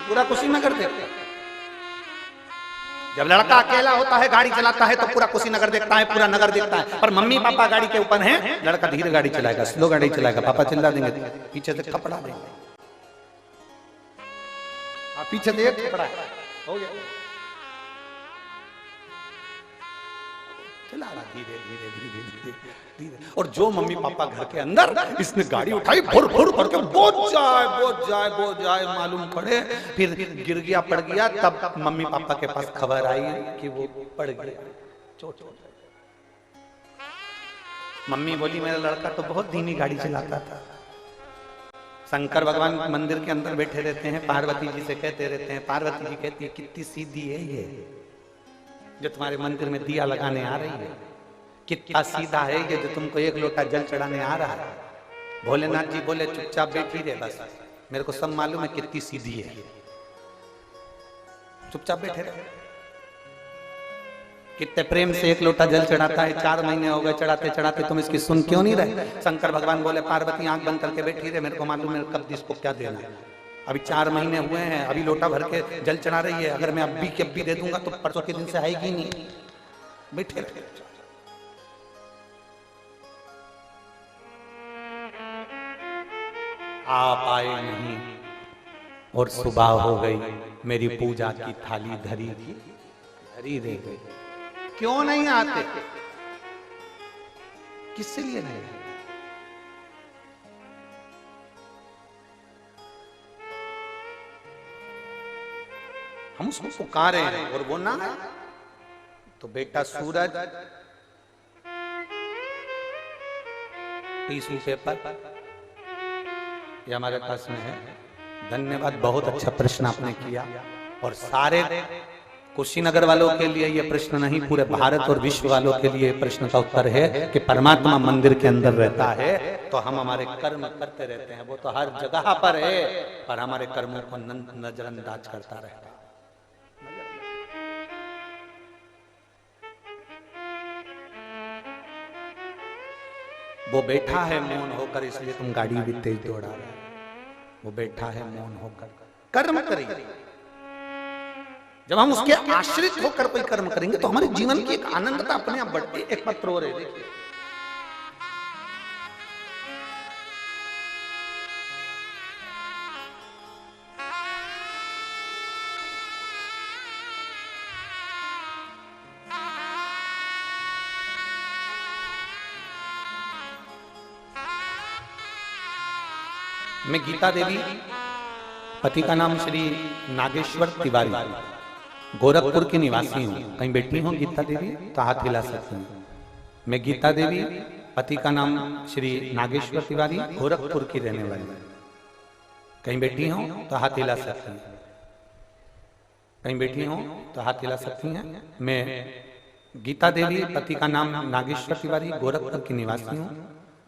पूरा कुशीनगर देखता है। जब लड़का अकेला होता है गाड़ी चलाता है तो पूरा कुशीनगर देखता है, पूरा नगर देखता है। पर मम्मी पापा गाड़ी के ऊपर हैं, लड़का धीरे गाड़ी चलाएगा, स्लो गाड़ी चलाएगा, पापा चिल्ला देंगे, पीछे से कपड़ा देंगे, पीछे देख कपड़ा हो गया। खिला रहा धीरे धीरे धीरे धीरे धीरे। और जो मम्मी पापा घर के अंदर, इसने गाड़ी उठाई भुर भुर करके बोझ जाए मालूम पड़े, फिर गिर गया पड़ गया, तब मम्मी पापा के पास खबर आई कि वो पड़ गया, चोट। मम्मी बोली मेरा लड़का तो बहुत धीमी गाड़ी चलाता था। शंकर भगवान मंदिर के अंदर बैठे रहते हैं, पार्वती जी से कहते रहते हैं, पार्वती जी कहती है कितनी सीधी है ये जो तुम्हारे मंदिर में दिया लगाने आ रही है, कितना सीधा है ये जो तुमको एक लोटा जल चढ़ाने आ रहा है। भोलेनाथ जी बोले चुपचाप बैठी रहे, बस मेरे को सब मालूम है कितनी सीधी है, चुपचाप बैठे रहे। कितने प्रेम से एक लोटा जल चढ़ाता है, 4 महीने हो गए चढ़ाते चढ़ाते, तुम इसकी सुन क्यों नहीं रहे? शंकर भगवान बोले पार्वती आंख बंद करके बैठी रहे, मेरे को मालूम है कब इसको क्या देना है। अभी 4 महीने हुए हैं, अभी लोटा भर के जल चढ़ा रही है, अगर मैं अभी के अभी दे दूंगा तो परसों के दिन से आएगी नहीं। बैठे रहे। आप आए नहीं और सुबह हो गई, मेरी पूजा की थाली धरी रह गई। क्यों नहीं आते? किससे लिए नहीं? हम उसको पुकारे हैं और वो ना, तो बेटा सूरज टिश्यू पेपर ये हमारे पास में है। धन्यवाद, बहुत अच्छा प्रश्न आपने किया। और सारे कुशीनगर वालों के लिए ये प्रश्न नहीं, पूरे भारत और विश्व वालों के लिए प्रश्न का उत्तर है कि परमात्मा मंदिर के अंदर रहता है तो हम हमारे कर्म करते रहते हैं। वो तो हर जगह पर है, पर हमारे कर्मों को नजरअंदाज करता रहता है। वो बैठा है मौन होकर, इसलिए तुम गाड़ी भी तेज दौड़ा रहे हो। वो बैठा है मौन होकर, कर्म करेंगे। जब हम उसके आश्रित होकर कोई कर्म करेंगे तो हमारे जीवन की एक आनंदता अपने आप बढ़ती है। एक पत्र और है, देखिए मैं गीता देवी, पति का नाम श्री नागेश्वर तिवारी, गोरखपुर की निवासी हूँ। कहीं बैठी हूँ गीता देवी तो हाथ हिला सकती हूँ। मैं गीता देवी, पति का नाम श्री नागेश्वर तिवारी, गोरखपुर की रहने वाली। कहीं बैठी हूँ तो हाथ हिला सकती हैं। कहीं बैठी हूँ तो हाथ हिला सकती हैं। मैं गीता देवी, पति का नाम नागेश्वर तिवारी, गोरखपुर की निवासी हूँ।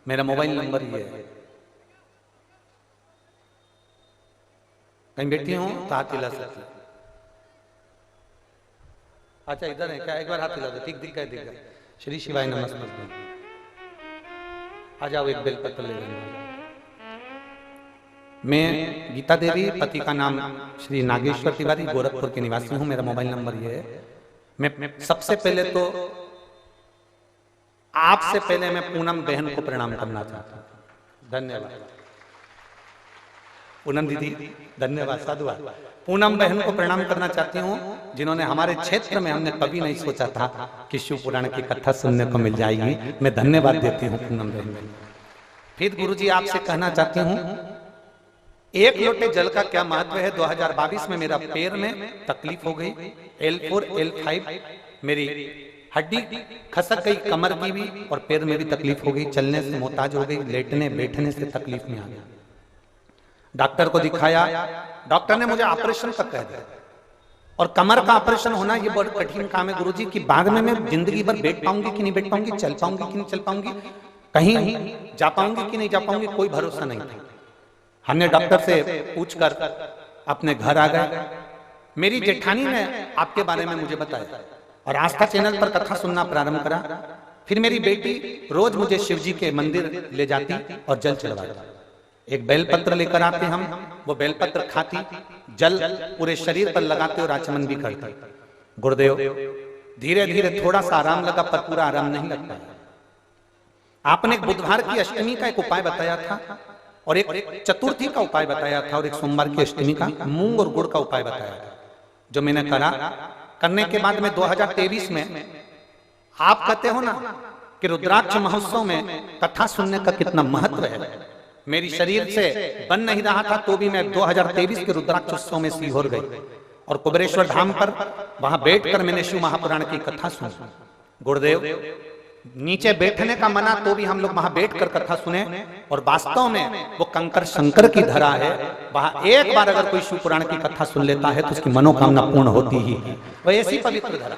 मेरा मोबाइल नंबर ये है। कहीं बैठी हूँ तो हाथ हिला सकती है। अच्छा इधर है क्या? एक बार हाथ हिला दो। ठीक दिख गए। श्री शिवाय नमस्ते। आ जाओ, एक बेलपत्र ले लेना। मैं गीता देवी, पति का नाम श्री नागेश्वर तिवारी, गोरखपुर के निवासी हूँ। मेरा मोबाइल नंबर ये है। मैं सबसे पहले तो आपसे पहले मैं पूनम बहन को प्रणाम करना चाहता हूँ। धन्यवाद पूनम दीदी, धन्यवाद, साधुवाद। पूनम बहन को प्रणाम करना चाहती हूँ, जिन्होंने हमारे क्षेत्र में, हमने कभी नहीं सोचा था कि शिव पुराण की कथा सुनने को मिल जाएगी। मैं धन्यवाद देती हूँ पूनम बहन। फिर गुरुजी आपसे कहना चाहती हूँ, एक लोटे जल का क्या महत्व है। 2022 में मेरा पैर में तकलीफ हो गई, L4 L5 मेरी हड्डी खसक गई, कमर की भी और पैर में भी तकलीफ हो गई। चलने से मोहताज हो गई, लेटने बैठने से तकलीफ में आ गई। डॉक्टर को दिखाया, डॉक्टर ने मुझे ऑपरेशन तक कह दिया। और कमर का ऑपरेशन होना ये बहुत कठिन काम है गुरुजी, कि बाद में मैं जिंदगी भर बैठ पाऊंगी कि नहीं बैठ पाऊंगी, चल पाऊंगी कि नहीं चल पाऊंगी, कहीं जा पाऊंगी कि नहीं जा पाऊंगी, कोई भरोसा नहीं था। हमने डॉक्टर से पूछकर अपने घर आ गए। मेरी जेठानी ने आपके बारे में मुझे बताया और आस्था चैनल पर कथा सुनना प्रारंभ करा। फिर मेरी बेटी रोज मुझे शिव जी के मंदिर ले जाती और जल चढ़वाती। एक बेलपत्र लेकर आते हम, वो बेलपत्र खाती, जल पूरे शरीर पर लगाते और आचमन भी करते। गुरुदेव धीरे धीरे थोड़ा सा आराम लगा, पर पूरा आराम नहीं लगता। आपने एक बुधवार की अष्टमी का एक उपाय बताया था और एक चतुर्थी का उपाय बताया था और एक सोमवार की अष्टमी का मूंग और गुड़ का उपाय बताया था, जो मैंने करा। करने के बाद में 2023 में आप कहते हो ना कि रुद्राक्ष महोत्सव में कथा सुनने का कितना महत्व है। मेरी शरीर से बन नहीं रहा था तो भी मैं 2023 के रुद्राक्ष उत्सव में सीहोर गई और कुबेरेश्वर धाम पर वहां बैठकर मैंने शिव महापुराण की कथा सुनी। गुरुदेव, नीचे बैठने का मना तो भी हम लोग वहां बैठकर कथा सुने और वास्तव में वो कंकर शंकर की धरा है। वहां एक बार अगर कोई शिव पुराण की कथा सुन लेता है तो उसकी मनोकामना पूर्ण होती ही है। वह ऐसी पवित्र धरा।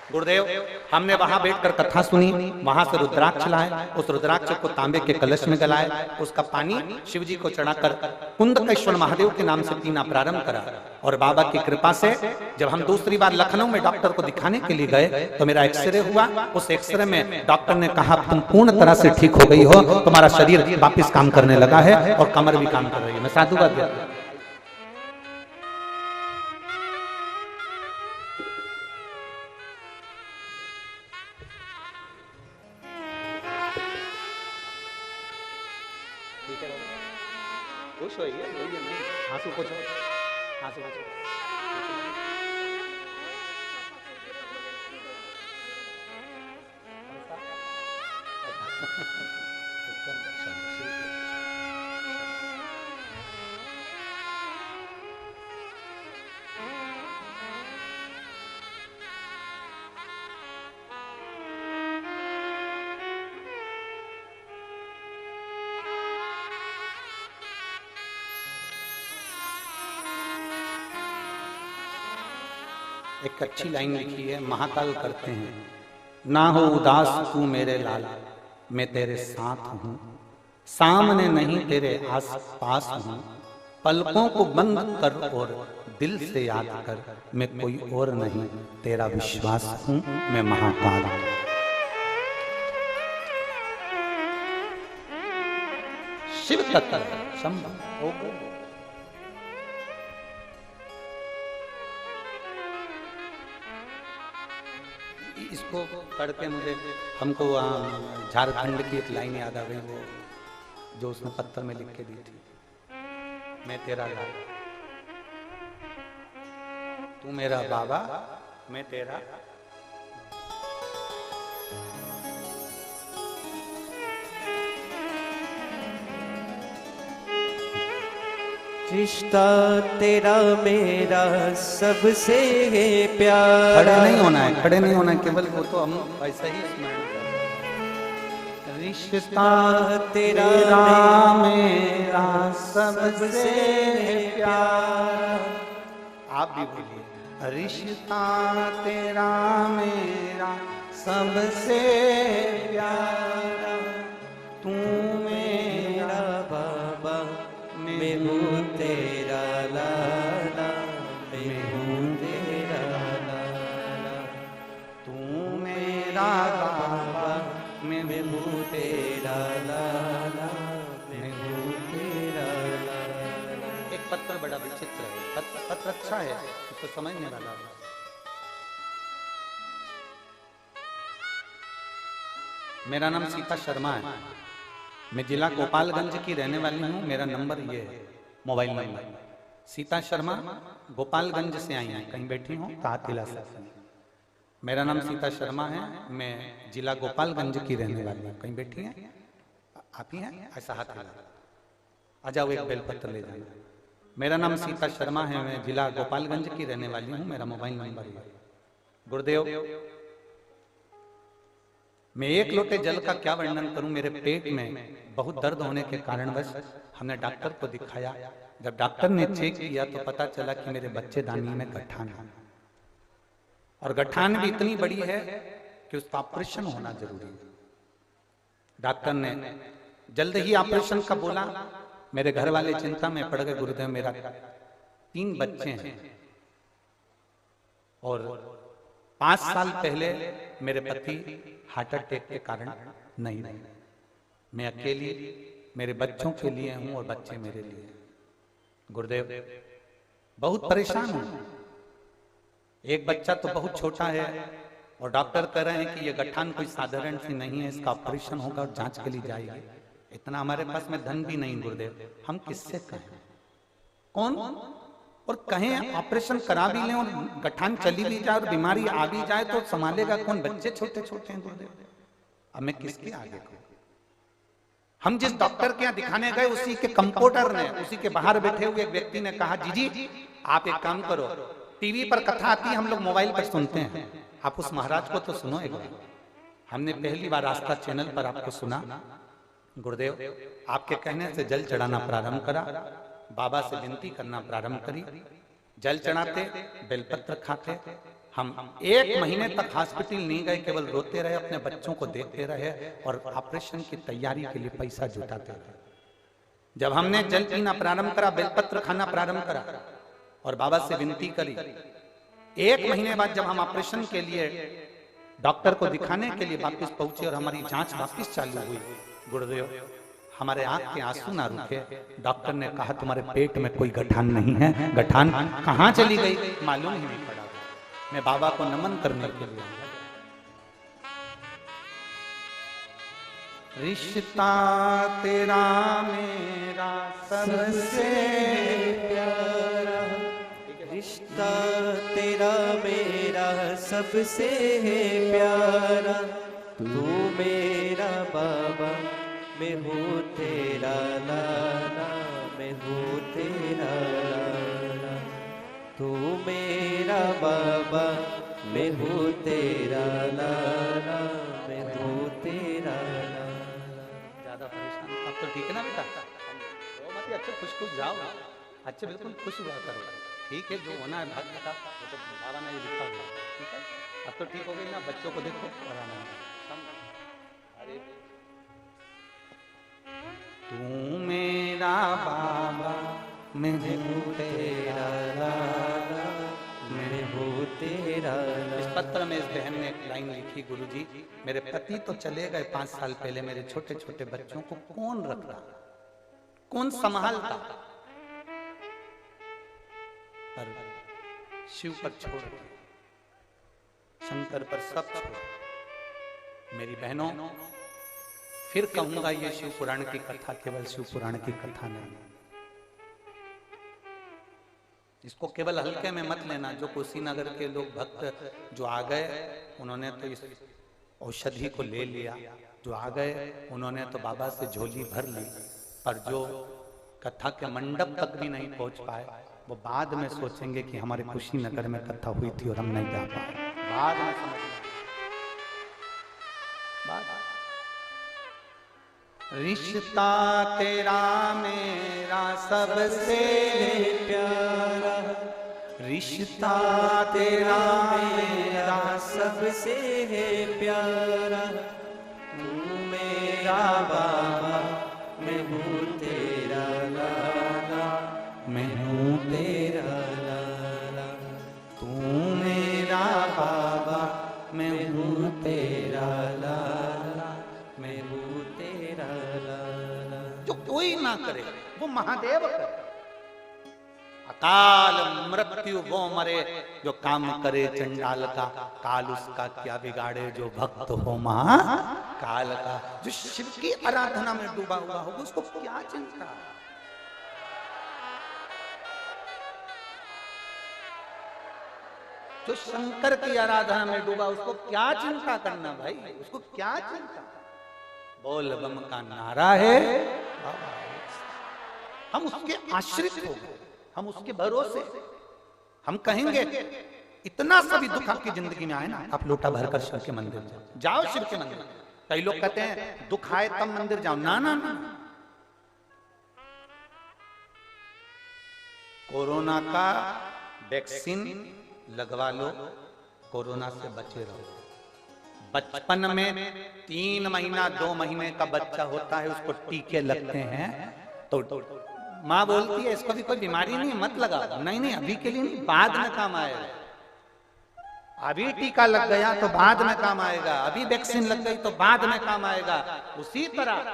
गुरुदेव, हमने वहां बैठकर कथा सुनी, वहां से रुद्राक्ष लाए, उस रुद्राक्ष को तांबे के कलश में गलाए, उसका पानी शिव जी को चढ़ाकर कुंदकेश्वर महादेव के नाम से पीना प्रारंभ करा। और बाबा की कृपा से जब हम दूसरी बार लखनऊ में डॉक्टर को दिखाने के लिए गए तो मेरा एक्सरे हुआ। उस एक्सरे में डॉक्टर ने कहा तुम पूर्ण तरह से ठीक हो गई हो, तुम्हारा शरीर वापिस काम करने लगा है और कमर भी काम कर रही है। मैं साधुवाद देता हूं। खुश होइए, आंसू पोछो, आंसू पोछो। एक अच्छी लाइन लिखी है, महाकाल करते हैं, ना हो उदास तू मेरे लाल, मैं तेरे साथ हूं, सामने नहीं तेरे आस पास हूं, पलकों को बंद कर और दिल से याद कर, मैं कोई और नहीं तेरा विश्वास हूं, मैं महाकाल हूं। शिव तत्व संभव हो गए। इसको पढ़ के मुझे हमको झारखंड की एक लाइन याद आ गई, वो जो उसने पत्थर में लिख के दी थी, मैं तेरा लाल, तू मेरा बाबा, मैं तेरा। रिश्ता तेरा मेरा सबसे है प्यारा। खड़े नहीं होना है, खड़े नहीं होना है, केवल वो तो हम ऐसा ही स्मरण करें। रिश्ता तेरा मेरा सबसे है प्यारा। आप भी बोलिए, रिश्ता तेरा मेरा सबसे प्यारा, तू मेरा बाबा, मैं हूँ तेरा लाला, मैं हूँ तेरा लाला, तू मेरा बाबा, मैं हूँ तेरा लाला, मैं हूँ तेरा लाला। एक पत्र बड़ा विचित्र है, पत्र अच्छा है, इसको समझने वाला है। मेरा नाम सीता शर्मा है, मैं जिला गोपालगंज की रहने वाली हूँ। मेरा नंबर ये है, मोबाइल नंबर। सीता शर्मा गोपालगंज से आई हैं, कहीं बैठी हूँ तो हाथ हिला सकती हैं। मेरा नाम सीता शर्मा है, मैं जिला गोपालगंज की रहने वाली हूँ। कहीं बैठी हैं आप ही हैं, ऐसा हाथ हिला। आ जाओ, एक बेलपत्र ले जाना। मेरा नाम सीता शर्मा है, मैं जिला गोपालगंज की रहने वाली हूँ। मेरा मोबाइल नंबर है। गुरुदेव, मैं एक लोटे जल का क्या वर्णन करूं। मेरे पेट में बहुत दर्द होने के कारणवश हमने डॉक्टर को दिखाया। जब डॉक्टर ने चेक किया तो पता चला कि मेरे बच्चेदानी में गठान है, और गठान भी इतनी बड़ी है कि उसका ऑपरेशन होना जरूरी है। डॉक्टर ने जल्द ही ऑपरेशन का बोला। मेरे घर वाले चिंता में पड़ गए। गुरुदेव, मेरा 3 बच्चे हैं और 5 साल पहले मेरे पति हार्ट अटैक के कारण नहीं रहे। मैं अकेली मेरे बच्चों के लिए हूं और बच्चे मेरे लिए। गुरुदेव, बहुत परेशान हूं। एक बच्चा तो बहुत छोटा है और डॉक्टर कह रहे हैं कि ये गठान कोई साधारण सी नहीं है, इसका ऑपरेशन होगा और जांच के लिए जाएगी। इतना हमारे पास में धन भी नहीं। गुरुदेव, हम किससे कहें? कौन और कहें ऑपरेशन करा भी लें और गठान चली भी जाए और बीमारी आ भी जाए तो संभालेगा कौन? बच्चे छोटे छोटे हैं गुरुदेव, अब मैं किसके आगे कहूं? हम जिस डॉक्टर के यहाँ दिखाने गए उसी के कंपाउंडर ने, उसी के बाहर बैठे हुए एक व्यक्ति ने कहा, जी आप एक काम करो, टीवी पर कथा आती है, हम लोग मोबाइल पर सुनते हैं, आप उस महाराज को तो सुनो एक बार। हमने पहली बार आस्था चैनल पर आपको सुना गुरुदेव, आपके कहने से जल चढ़ाना प्रारंभ करा, बाबा से विनती करना प्रारंभ करी, जल चढ़ाते, बेलपत्र खाते। हम 1 महीने तक हॉस्पिटल नहीं गए, केवल रोते रहे, अपने बच्चों को देखते रहे और ऑपरेशन की तैयारी के लिए पैसा जुटाते रहे। जब हमने जल पीना प्रारंभ करा, बेलपत्र खाना प्रारंभ करा और बाबा से विनती करी, 1 महीने बाद जब हम ऑपरेशन के लिए डॉक्टर को दिखाने के लिए वापस पहुंचे और हमारी जांच वापस चालू हुई, गुरुदेव हमारे आंख के आंसू ना रुके। डॉक्टर ने कहा तुम्हारे पेट में कोई गठान नहीं है, गठान कहां चली गई मालूम ही नहीं पड़ा। मैं बाबा को नमन करने के लिए, रिश्ता तेरा मेरा सबसे प्यारा, रिश्ता तेरा मेरा सबसे है प्यारा, तू मेरा बाबा मैं हूँ तेरा लाला, मैं हूँ तेरा लाला, तू मेरा बाबा मैं हूँ तेरा लाला, मैं हूँ तेरा लाला। ज्यादा परेशान अब तो ठीक है ना बेटा? रो मत, अच्छे खुश खुश जाओ, अच्छे बिल्कुल खुश हुआ करो, ठीक है? जो होना है भाग्य का वो तो बाबा ने लिखा हुआ, ठीक है? अब तो ठीक हो गई ना? बच्चों को देखो, अरे तू मेरा बाबा मैं हूँ तेरा लाला, मैं हूँ तेरा लाला। इस पत्र में इस बहन ने एक लाइन लिखी, गुरुजी मेरे पति तो चले गए 5 साल पहले, मेरे छोटे छोटे बच्चों को कौन रखता, कौन संभालता? पर शिव पर छोड़, शंकर पर सब छोड़। मेरी बहनों फिर कहूंगा, ये शिव पुराण की कथा केवल शिव पुराण की कथा नहीं, इसको केवल हल्के में मत लेना। जो कुशीनगर के लोग भक्त जो आ गए उन्होंने तो इस औषधि को ले लिया, जो आ गए उन्होंने तो बाबा से झोली भर ली, पर जो कथा के मंडप तक भी नहीं पहुंच पाए वो बाद में सोचेंगे कि हमारे कुशीनगर में कथा हुई थी और हम नहीं जा पाए, बाद में समझना। रिश्ता तेरा मेरा सबसे प्यारा, रिश्ता तेरा मेरा सबसे है प्यारा, तू मेरा बाबा मैं हूँ तेरा लाला, मैं हूँ तेरा लाला, तू मेरा बाबा मैं हूँ तेरा लाला, मैं हूँ तेरा लाला। जो कोई ना करे वो महादेव करे, अकाल मृत्यु वो मरे जो काम करे चंडाल का, काल उसका क्या बिगाड़े जो भक्त हो महाकाल का। जो शिव की आराधना में डूबा हुआ होगा उसको क्या चिंता? जो शंकर की आराधना में डूबा उसको क्या चिंता करना भाई, उसको क्या चिंता? बोल बम का नारा है, हम उसके आश्रित हो गए, हम उसके भरोसे। हम कहेंगे इतना सभी दुख आपकी जिंदगी में आए ना, आप लोटा भरकर शिव के मंदिर जाओ, शिव के मंदिर। कई लोग कहते हैं दुख आए तब मंदिर जाओ, ना ना ना। कोरोना का वैक्सीन लगवा लो, कोरोना से बचे रहो। बचपन में 3 महीना 2 महीने का बच्चा होता है, उसको टीके लगते हैं तो माँ बोलती है इसको भी कोई बीमारी नहीं, मत लगाओ। नहीं नहीं, अभी के लिए नहीं, बाद में काम आएगा। अभी टीका लग गया तो बाद में काम आएगा, अभी वैक्सीन लग गई तो बाद में काम आएगा। उसी तरह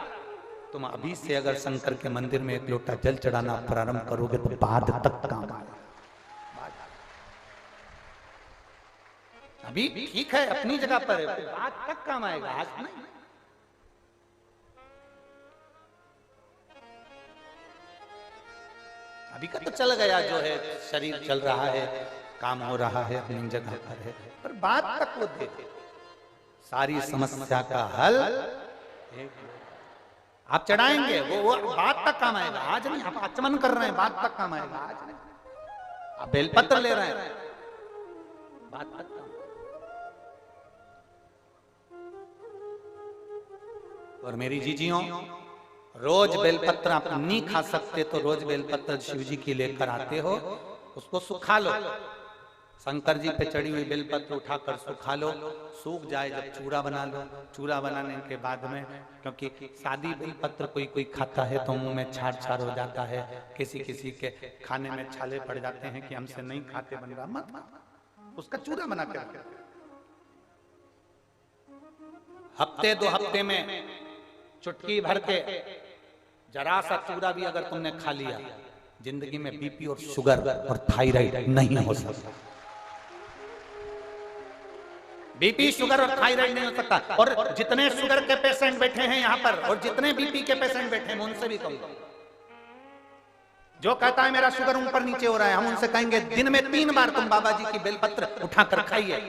तुम अभी से अगर शंकर के मंदिर में 1 लोटा जल चढ़ाना प्रारंभ करोगे तो बाद तक काम आएगा। अभी ठीक है, अपनी जगह पर है, बाद तक काम आएगा, आज नहीं। अभी का तो चल गया, जो है शरीर चल रहा है, काम हो रहा है, अपनी जगह पर है, पर बात तक वो दे। सारी समस्या का हल आप चढ़ाएंगे, वो बात तक काम आएगा। आज नहीं, आप आचमन कर रहे हैं, बात तक काम आएगा। आज नहीं, आप बेलपत्र ले रहे हैं, बात तक काम। और मेरी जीजियों, रोज बेलपत्र आप नहीं खा सकते तो रोज बेलपत्र शिव जी की लेकर आते हो, उसको सुखा लो। शंकर जी पे चढ़ी हुई बेलपत्र उठाकर सुखा लो, सूख जाए जब चूड़ा बना लो। चूड़ा बनाने के बाद में, क्योंकि सादी बेलपत्र कोई कोई खाता है तो मुंह में छार छार हो जाता है, किसी किसी के खाने में छाले पड़ जाते हैं कि हमसे नहीं खाते बन रहा, मत उसका चूड़ा बना के हफ्ते 2 हफ्ते में चुटकी भर के जरा सा चूड़ा भी अगर तुमने खा लिया, जिंदगी में बीपी और शुगर और थायराइड नहीं हो सकता। बीपी, शुगर और थायराइड नहीं हो सकता। और जितने शुगर के पेशेंट बैठे हैं यहाँ पर और जितने बीपी के पेशेंट बैठे हैं, उनसे भी कहूंगा, जो कहता है मेरा शुगर ऊपर नीचे हो रहा है, हम उनसे कहेंगे दिन में 3 बार तुम बाबा जी की बेलपत्र उठाकर खाइए।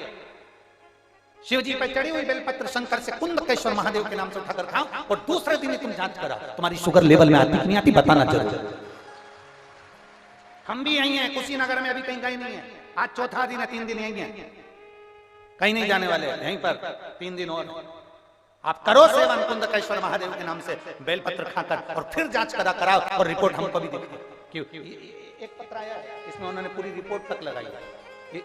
शिव जी पर चढ़ी हुई बेलपत्र शंकर से कुंदकेश्वर महादेव के नाम से उठाकर खाओ, और दूसरे दिन ही तुम जांच कराओ तुम्हारी शुगर लेवल में आती कि नहीं आती, बताना जरूर। हम भी यही हैं, कुशीनगर में अभी कहीं गए नहीं है। आज चौथा दिन है, 3 दिन यही है, कहीं नहीं जाने वाले, यहीं पर 3 दिन और आप करो सेवन कुंदकेश्वर महादेव के नाम से बेलपत्र खाकर, और फिर जांच करा कराओ और रिपोर्ट हमको भी दिखाओ। क्यों? एक पत्र आया, इसमें उन्होंने पूरी रिपोर्ट तक लगाई है।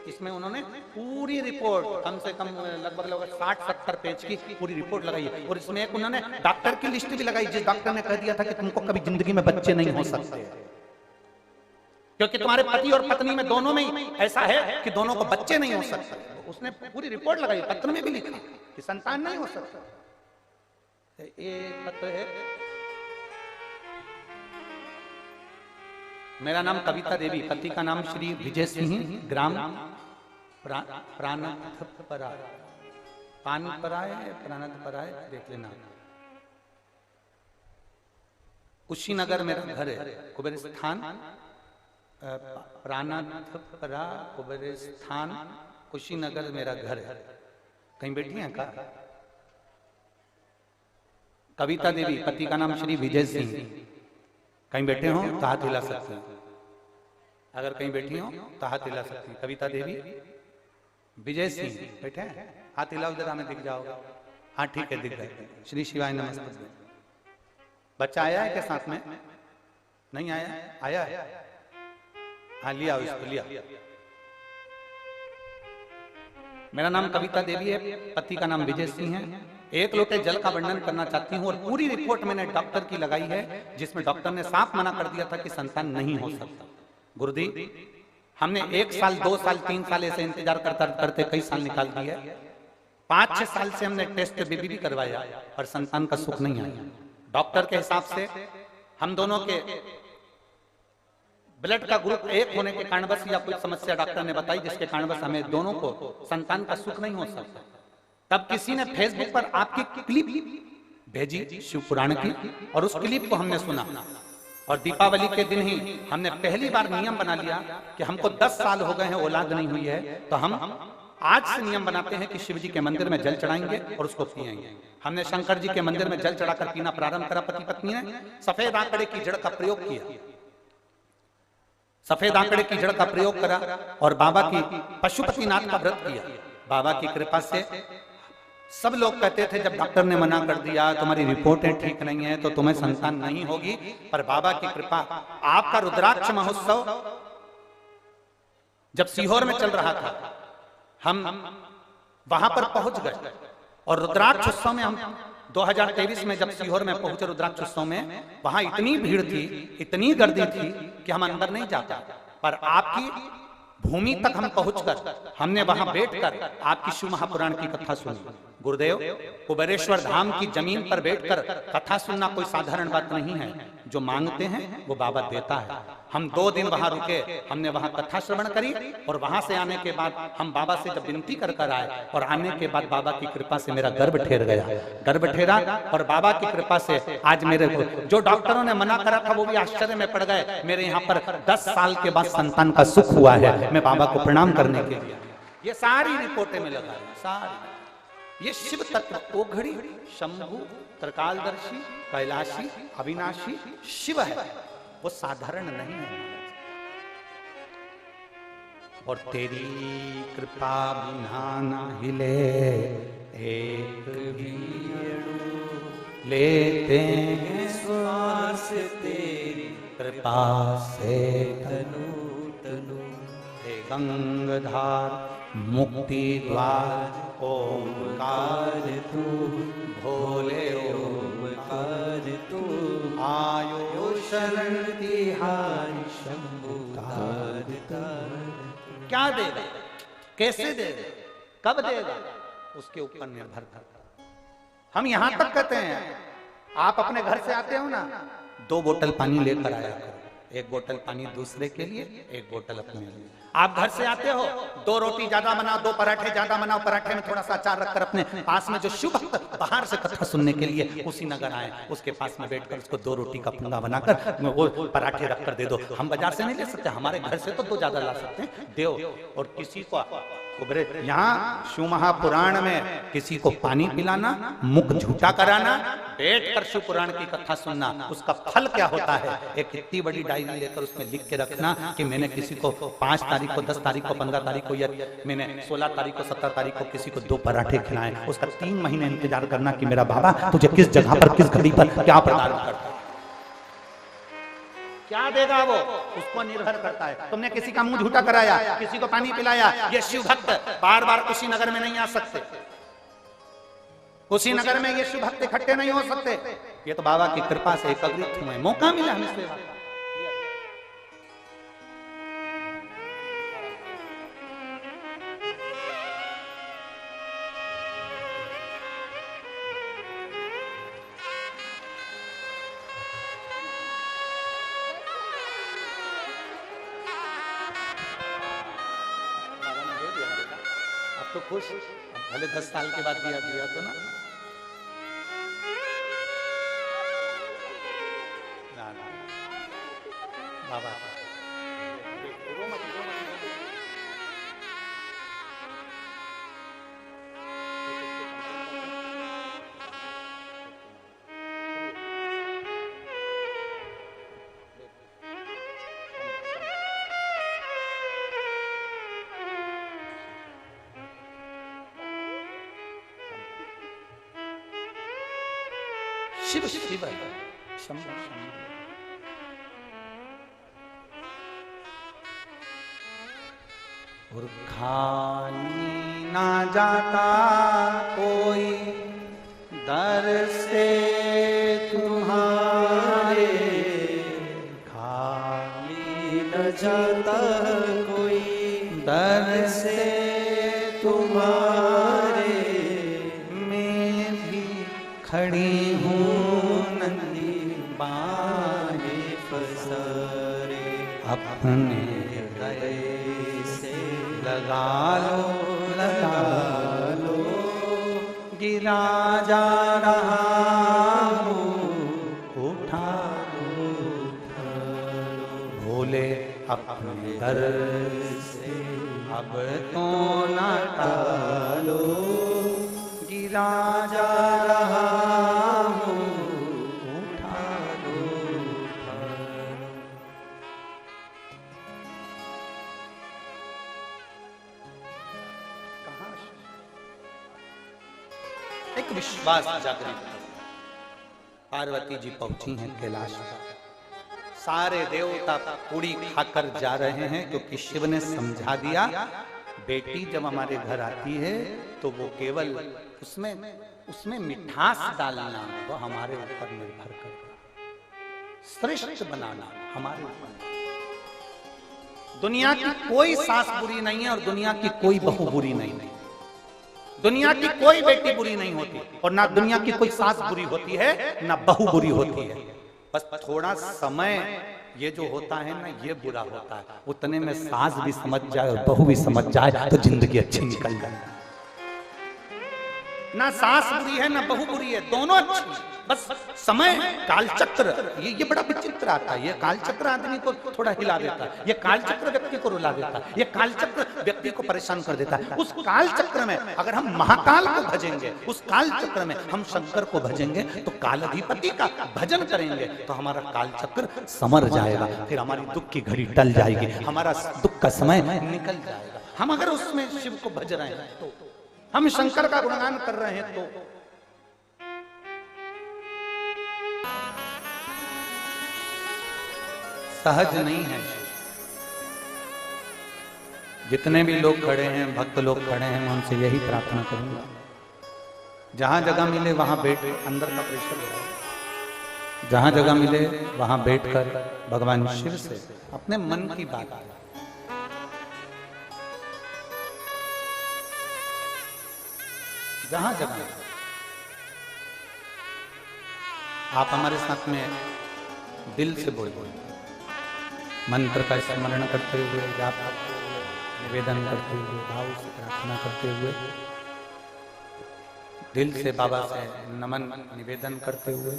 इसमें उन्होंने पूरी रिपोर्ट, कम से कम लगभग 60-70 पेज की पूरी रिपोर्ट लगाई है। और इसमें एक उन्होंने डॉक्टर की लिस्ट भी लगाई, जिस डॉक्टर ने कह दिया था कि तुमको कभी जिंदगी में बच्चे नहीं हो सकते, क्योंकि तुम्हारे पति और पत्नी में दोनों में ही ऐसा है कि दोनों को बच्चे नहीं हो सकते। उसने पूरी रिपोर्ट लगाई, पत्र में भी लिखा कि संतान नहीं हो सकता। ये पत्र है, मेरा नाम कविता देवी, पति का नाम श्री विजय सिंह, ग्राम प्राणथपरा, प्राणथपराय, देख लेना। कुशीनगर मेरा घर है, कुबेर स्थान, प्राणथपरा कुबेर स्थान, कुशीनगर मेरा घर है। कहीं बैठी हैं का? कविता देवी, पति का नाम श्री विजय सिंह। कहीं बैठे हो तो हाथ हिला सकते हैं, अगर कहीं बैठी हो तो हाथ हिला सकती हैं। कविता देवी, विजय सिंह बैठे हैं, हाथ हिलाओ जरा, हमें दिख जाओगा। हाँ ठीक है, दिख गए। श्री शिवाय नमस्ते। बच्चा आया है क्या साथ में? नहीं आया? आया है? हाँ लिया, इसको लिया। मेरा नाम कविता देवी है, पति का नाम विजय सिंह है। एक लोटे जल का वर्णन करना चाहती हूँ, और पूरी रिपोर्ट मैंने डॉक्टर की लगाई है, जिसमें डॉक्टर ने साफ मना कर दिया था कि संतान नहीं हो सकता। गुरुदेव, हमने 1 साल 2 साल 3 साल ऐसे इंतजार करते कई साल निकाल दिए। 5-6 साल से हमने टेस्ट बेबी भी करवाया, पर संतान का सुख नहीं आया। डॉक्टर के हिसाब से हम दोनों के ब्लड का ग्रुप 1 होने के कारणवश या कोई समस्या डॉक्टर ने बताई, जिसके कारणवश हमें दोनों को संतान का सुख नहीं हो सकता। तब किसी ने फेसबुक पर आपकी क्लिप भेजी शिव पुराण की, और उस क्लिप को हमने सुना, और दीपावली के दिन ही हमने पहली बार नियम बना लिया कि हमको 10 साल हो गए हैं, औलाद नहीं हुई है, तो हम आज से नियम बनाते हैं कि शिव जी के मंदिर में जल चढ़ाएंगे और उसको पिएंगे। हमने शंकर जी के मंदिर में जल चढ़ाकर पीना प्रारंभ करा। पति पत्नी ने सफेद आंकड़े की जड़ का प्रयोग किया, सफेद आंकड़े की जड़ का प्रयोग करा, और बाबा की पशुपतिनाथ का व्रत किया। बाबा की कृपा से सब लोग कहते थे, जब डॉक्टर ने मना कर दिया, तुम्हारी रिपोर्टें ठीक नहीं है तो तुम्हें संतान नहीं होगी, पर बाबा की कृपा, आपका रुद्राक्ष महोत्सव जब सीहोर में चल रहा था, हम वहां पर पहुंच गए, और रुद्राक्ष उत्सव में हम 2023 में जब सीहोर में पहुंचे रुद्राक्ष उत्सव में, वहां इतनी भीड़ थी, इतनी गर्दी थी कि हम अंदर नहीं जा पाए, पर आपकी भूमि तक हम पहुंचकर हमने वहां बैठकर आपकी शिव महापुराण की कथा सुनी। गुरुदेव, कुबेरेश्वर धाम की जमीन पर बैठकर कथा सुनना कोई साधारण बात नहीं है। जो मांगते हैं वो बाबा देता है। हम 2 दिन वहां रुके, हमने वहां कथा श्रवण करी और वहां से आने के बाद हम बाबा से जब विनती कर कर आए और आने के बाद बाबा की कृपा से मेरा गर्भ ठहर गया, गर्भ ठहरा और बाबा की कृपा से आज मेरे को जो डॉक्टरों ने मना करा था वो भी आश्चर्य में पड़ गए। मेरे यहाँ पर 10 साल के बाद संतान का सुख हुआ है। मैं बाबा को प्रणाम करने के लिए ये सारी रिपोर्टें में लगा रही, सारी। ये शिव तत्व ओघड़ी, शंभु, त्रिकालदर्शी, कैलाशी, अविनाशी शिव है, वो साधारण नहीं है। और तेरी कृपा बिना ना हिले एक भी अणु, लेते हैं श्वास तेरी कृपा से तनु तनु। हे गंगाधार मुक्ति द्वार ओंकार तू, भोले ओंकार तू, आयो शरण तिहारी शंभु तार तार। क्या देगा, कैसे देगा, कब देगा, उसके ऊपर निर्भर करता। हम यहां तक कहते हैं, आप अपने घर से आते हो ना, 2 बोतल पानी लेकर आया करो, 1 बोतल पानी दूसरे के लिए, 1 बोतल अपने लिए। आप घर से आते हो, 2 रोटी ज्यादा बनाओ, 2 पराठे ज्यादा बनाओ, पराठे में थोड़ा सा अचार रखकर अपने पास में जो शुभ भक्त बाहर से कथा सुनने के लिए कुशीनगर आए, उसके पास में बैठकर उसको 2 रोटी का फुंगा बनाकर वो पराठे रखकर दे दो। हम बाजार से नहीं ले सकते, हमारे घर से तो 2 ज्यादा ला सकते हैं, दो। और किसी को यहाँ शिव महापुराण में किसी को पानी पिलाना, मुख झूठा कराना, बैठकर शिव पुराण की कथा सुनना, उसका फल क्या होता है। एक इतनी बड़ी डायरी लेकर उसमें लिख के रखना कि मैंने किसी को 5 तारीख को, 10 तारीख को, 15 तारीख को, या मैंने 16 तारीख को, 17 तारीख को किसी को 2 पराठे खिलाए। उसका 3 महीने इंतजार करना कि मेरा बाबा तुझे किस जगह पर, किस घड़ी पर क्या प्रदान करता है, क्या देगा वो उसको निर्भर करता है। तुमने किसी का मुंह झूठा कराया, किसी को पानी पिलाया, ये शिव भक्त बार बार कुशीनगर में नहीं आ सकते, कुशीनगर में ये शिव भक्त इकट्ठे नहीं हो सकते। ये तो बाबा की कृपा से एकत्रित हुए, मौका मिला हमें सेवा। तो खुश, भले 10 साल के बाद दिया तो ना, बाबा शिव शिव शंभु और खाली ना जाता कोई दर से तुम्हारे, खाली न जाता कोई दर से तुम्हारे। मैं भी खड़ी हूँ नंदी बाने पसारे, अपने गले से लगा लो, गिरा जा रहा हूँ, उठा लो, भोले अपने दर से अब तो ना टालो, गिरा जा रहा हूँ, उठा लो। एक विश्वास जागृत, पार्वती जी पहुंची हैं कैलाश, सारे देवता पूरी खाकर जा रहे हैं क्योंकि शिव ने समझा दिया बेटी जब हमारे घर आती है तो वो केवल उसमें मिठास डालना वो हमारे ऊपर निर्भर करता, श्रेष्ठ बनाना हमारे ऊपर। दुनिया की कोई सास बुरी नहीं है और दुनिया की कोई बहू बुरी नहीं है, दुनिया की कोई बेटी बुरी नहीं होती और ना दुनिया की कोई सास बुरी होती है ना बहू बुरी होती है, बस थोड़ा समय ये जो होता है ना, ये बुरा होता है। उतने में सास भी समझ जाए और बहू भी समझ जाए तो जिंदगी अच्छी निकल जाए। ना सास बुरी है ना बहू बुरी है, दोनों अच्छी, बस समय कालचक्र ये बड़ा विचित्र आता है। ये कालचक्र आदमी को थोड़ा हिला देता है, ये कालचक्र व्यक्ति को रुला देता है, ये कालचक्र व्यक्ति को परेशान कर देता है। उस कालचक्र में अगर हम महाकाल को भजेंगे, उस कालचक्र में हम शंकर को भजेंगे, तो कालाधिपति का भजन करेंगे तो हमारा कालचक्र समर जाएगा, फिर हमारी दुख की घड़ी टल जाएगी, हमारा दुख का समय निकल जाएगा। हम अगर उसमें शिव को भज रहे हैं तो, हम शंकर का गुणगान कर रहे हैं तो सहज नहीं है। जितने भी लोग खड़े हैं, भक्त लोग खड़े हैं, मैं उनसे यही प्रार्थना करूंगा, जहां जगह मिले वहां बैठ, अंदर का प्रेशर है, जहां जगह मिले वहां बैठकर भगवान शिव से अपने मन की बात, जहां जगह आप हमारे साथ में दिल से बोलिए, मंत्र का स्मरण करते हुए, जाप करते हुए, निवेदन करते हुए, भाव से प्रार्थना करते हुए, दिल से बाबा से नमन निवेदन करते हुए,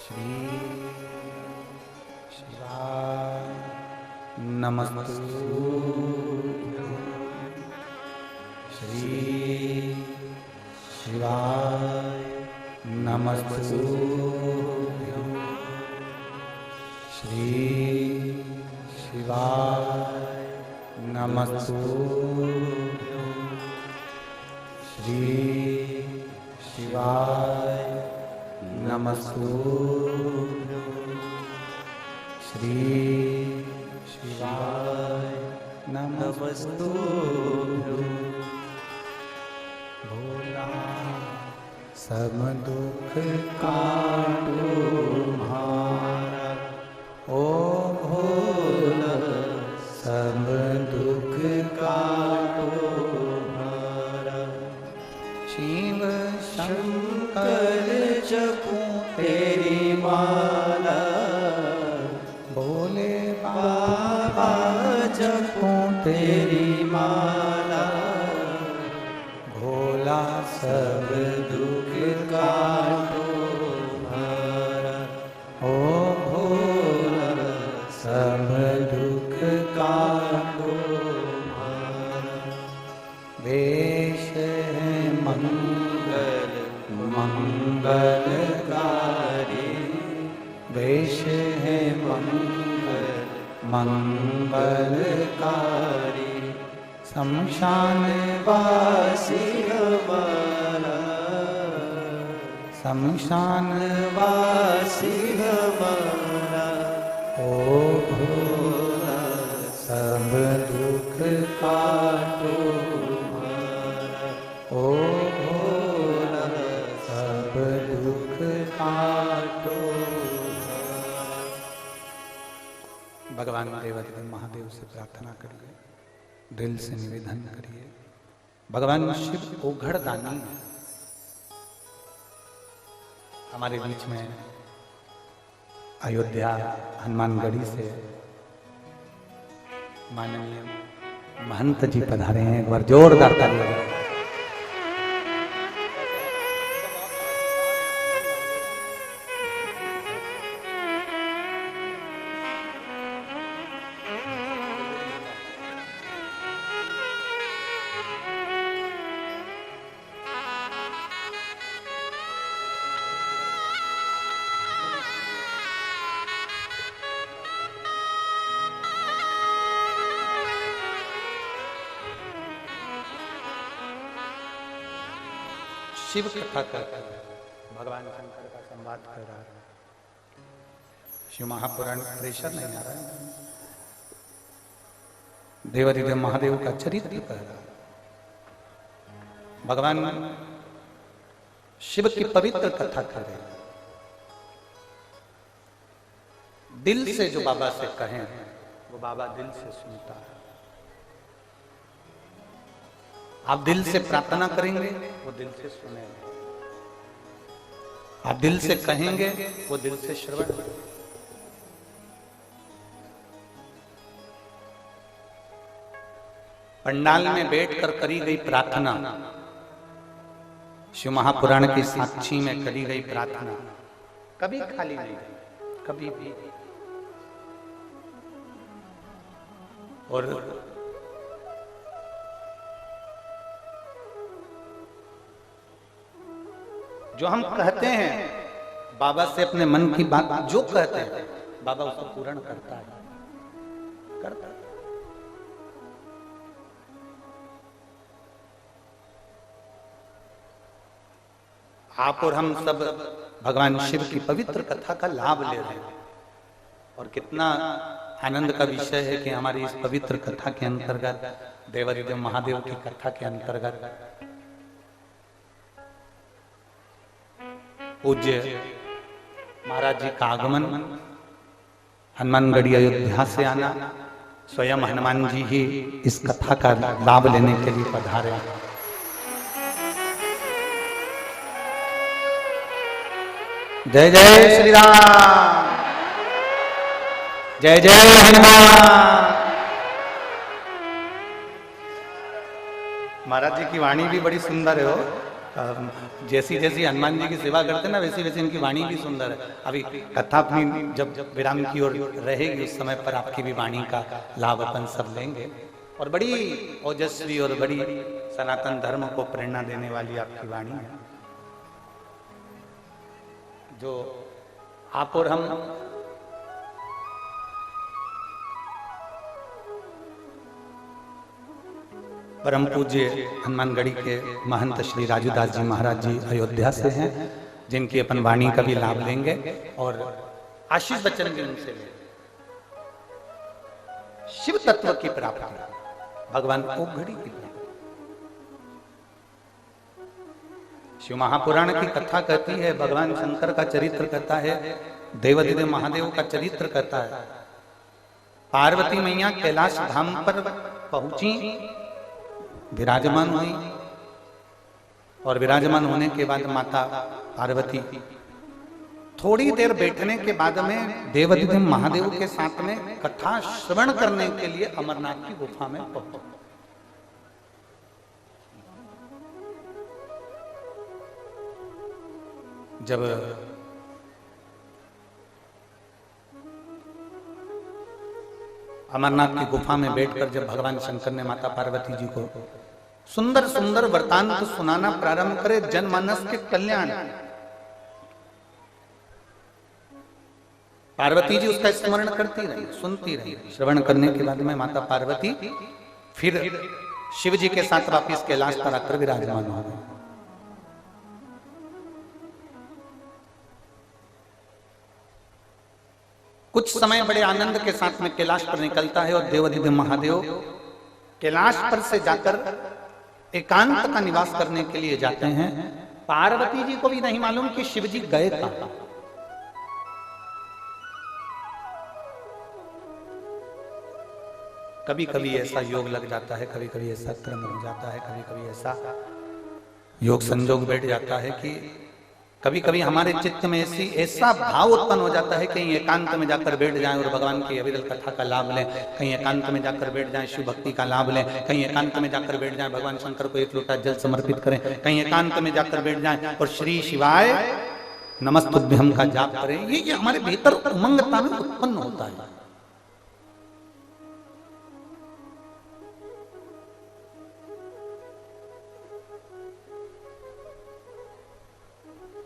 श्री शिवाय नमस्तु, श्री शिवाय नमस्तु, श्री शिवाय नमस्तु, श्री शिवाय नमस्तु, श्री शिवाय नमस्तु। भोला सब दुख काटो म्हारा, ओ भोला सब दुख काटो म्हारा, शिव शंकर जपूं तेरी माला, भोले बाबा जपूं तेरी माला, भोला सब दुख काटो म्हारा, ओ भोला सब दुख काटो म्हारा। वेश है मंगल मंगलकारी, वेश है मंगल मंगलकारी, शमशान वासी हमारा, शमशान वासी हमारा, ओ भोला सब दुख काटो म्हारा, ओ भोला सब दुख काटो म्हारा। भगवान देवाधिदेव महादेव से प्रार्थना करिए, दिल से निवेदन करिए। भगवान शिव ओघड़ दानी है। हमारे बीच में अयोध्या हनुमानगढ़ी से माननीय महंत जी पधारे हैं, एक बार जोरदार ताली बजाएं। शिव कथा कर भगवान शंकर का संवाद कर रहा है। शिव महापुराण प्रेशर नहीं आ रहा है, देवाधिदेव महादेव का चरित्र कह रहा है। भगवान शिव की पवित्र कथा कर रहे हैं। दिल से जो बाबा से कहें वो बाबा दिल से सुनता है। आप दिल से प्रार्थना करेंगे वो दिल से सुनेंगे। आप दिल से कहेंगे, वो दिल से श्रवण। पंडाल में बैठकर करी गई प्रार्थना, शिव महापुराण की साक्षी में करी गई प्रार्थना कभी खाली नहीं, कभी भी। और जो हम कहते हैं बाबा से अपने मन की बात, जो कहते हैं बाबा उसको पूर्ण करता है, करता है। आप और हम सब भगवान शिव की पवित्र कथा का लाभ ले रहे हैं, और कितना आनंद का विषय है कि हमारी इस पवित्र कथा के अंतर्गत, देवादिदेव महादेव की कथा के अंतर्गत पूज्य महाराज जी का आगमन, हनुमानगढ़ी अयोध्या से आना, स्वयं हनुमान जी ही इस कथा का लाभ लेने के लिए पधारे। जय जय श्री राम, जय जय हनुमान। महाराज जी की वाणी भी बड़ी सुंदर है हो, जैसी जैसी हनुमान जी की सेवा करते ना, वैसी वैसी इनकी वाणी भी सुंदर है। अभी कथा अपनी जब विराम की ओर रहेगी, उस समय पर आपकी भी वाणी का लाभ अपन सब लेंगे। और बड़ी ओजस्वी और बड़ी सनातन धर्म को प्रेरणा देने वाली आपकी वाणी है, जो आप और हम परम पूज्य हनुमानगढ़ी के महंत श्री राजूदास जी महाराज जी अयोध्या से हैं, जिनकी अपन वाणी का भी लाभ लेंगे और आशीष बच्चन भी उनसे लेंगे। शिव तत्व की प्राप्ति, भगवान ओघड़ी की प्राप्ति। शिव महापुराण की कथा कहती है, भगवान शंकर का चरित्र कहता है, देवादिदेव महादेव का चरित्र कहता है। पार्वती मैया कैलाश धाम पर पहुंची, विराजमान हुई, और विराजमान होने के बाद माता पार्वती थोड़ी देर बैठने के बाद में देवादिदेव महादेव के साथ में कथा श्रवण करने के लिए अमरनाथ की गुफा में पहुंची। जब अमरनाथ की गुफा में बैठकर जब भगवान शंकर ने माता पार्वती जी को सुंदर सुंदर वृतांत सुनाना प्रारंभ करे, जनमानस के कल्याण, पार्वती जी उसका स्मरण करती रही, सुनती रही। श्रवण करने के बाद में माता पार्वती फिर शिव जी के साथ वापिस कैलाश पर आकर विराजमान हो गई। कुछ समय बड़े आनंद के साथ में कैलाश पर निकलता है, और देवादिदेव महादेव कैलाश पर से जाकर एकांत का निवास करने के लिए जाते हैं। पार्वती जी को भी नहीं मालूम कि शिव जी गए कहां। कभी कभी ऐसा योग लग जाता है, कभी कभी ऐसा क्रम हो जाता है, कभी कभी ऐसा योग संजोग बैठ जाता है कि कभी कभी हमारे चित्त में ऐसा भाव उत्पन्न हो जाता है, कहीं एकांत में जाकर बैठ जाएं और भगवान की अविरल कथा का लाभ लें, कहीं एकांत में जाकर बैठ जाएं शिव भक्ति का लाभ लें, कहीं एकांत में जाकर बैठ जाएं भगवान शंकर को एक लोटा जल समर्पित करें, कहीं एकांत में जाकर बैठ जाएं और श्री शिवाय नमस्तुभ्यम का जाप करें। ये हमारे भीतर उमंगता में उत्पन्न होता है।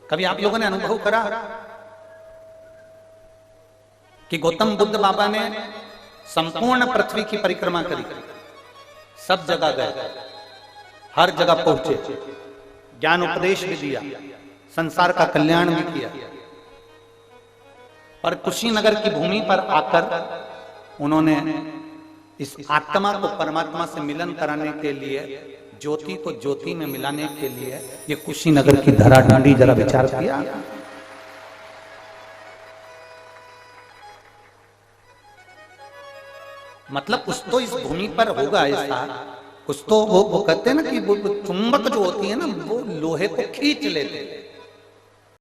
कभी आप लोगों ने अनुभव करा कि गौतम बुद्ध बाबा ने संपूर्ण पृथ्वी की परिक्रमा करी, सब जगह गए, हर जगह पहुंचे, ज्ञान उपदेश भी दिया, संसार का कल्याण भी किया, पर कुशीनगर की भूमि पर आकर उन्होंने इस आत्मा को परमात्मा से मिलन कराने के लिए, ज्योति को ज्योति में मिलाने के लिए ये कुशीनगर की धरा ढांडी जरा विचार किया। मतलब कुछ तो इस भूमि पर होगा ऐसा, कुछ तो वो कहते हैं ना कि वो चुंबक जो होती है ना, वो लोहे को खींच लेते हैं।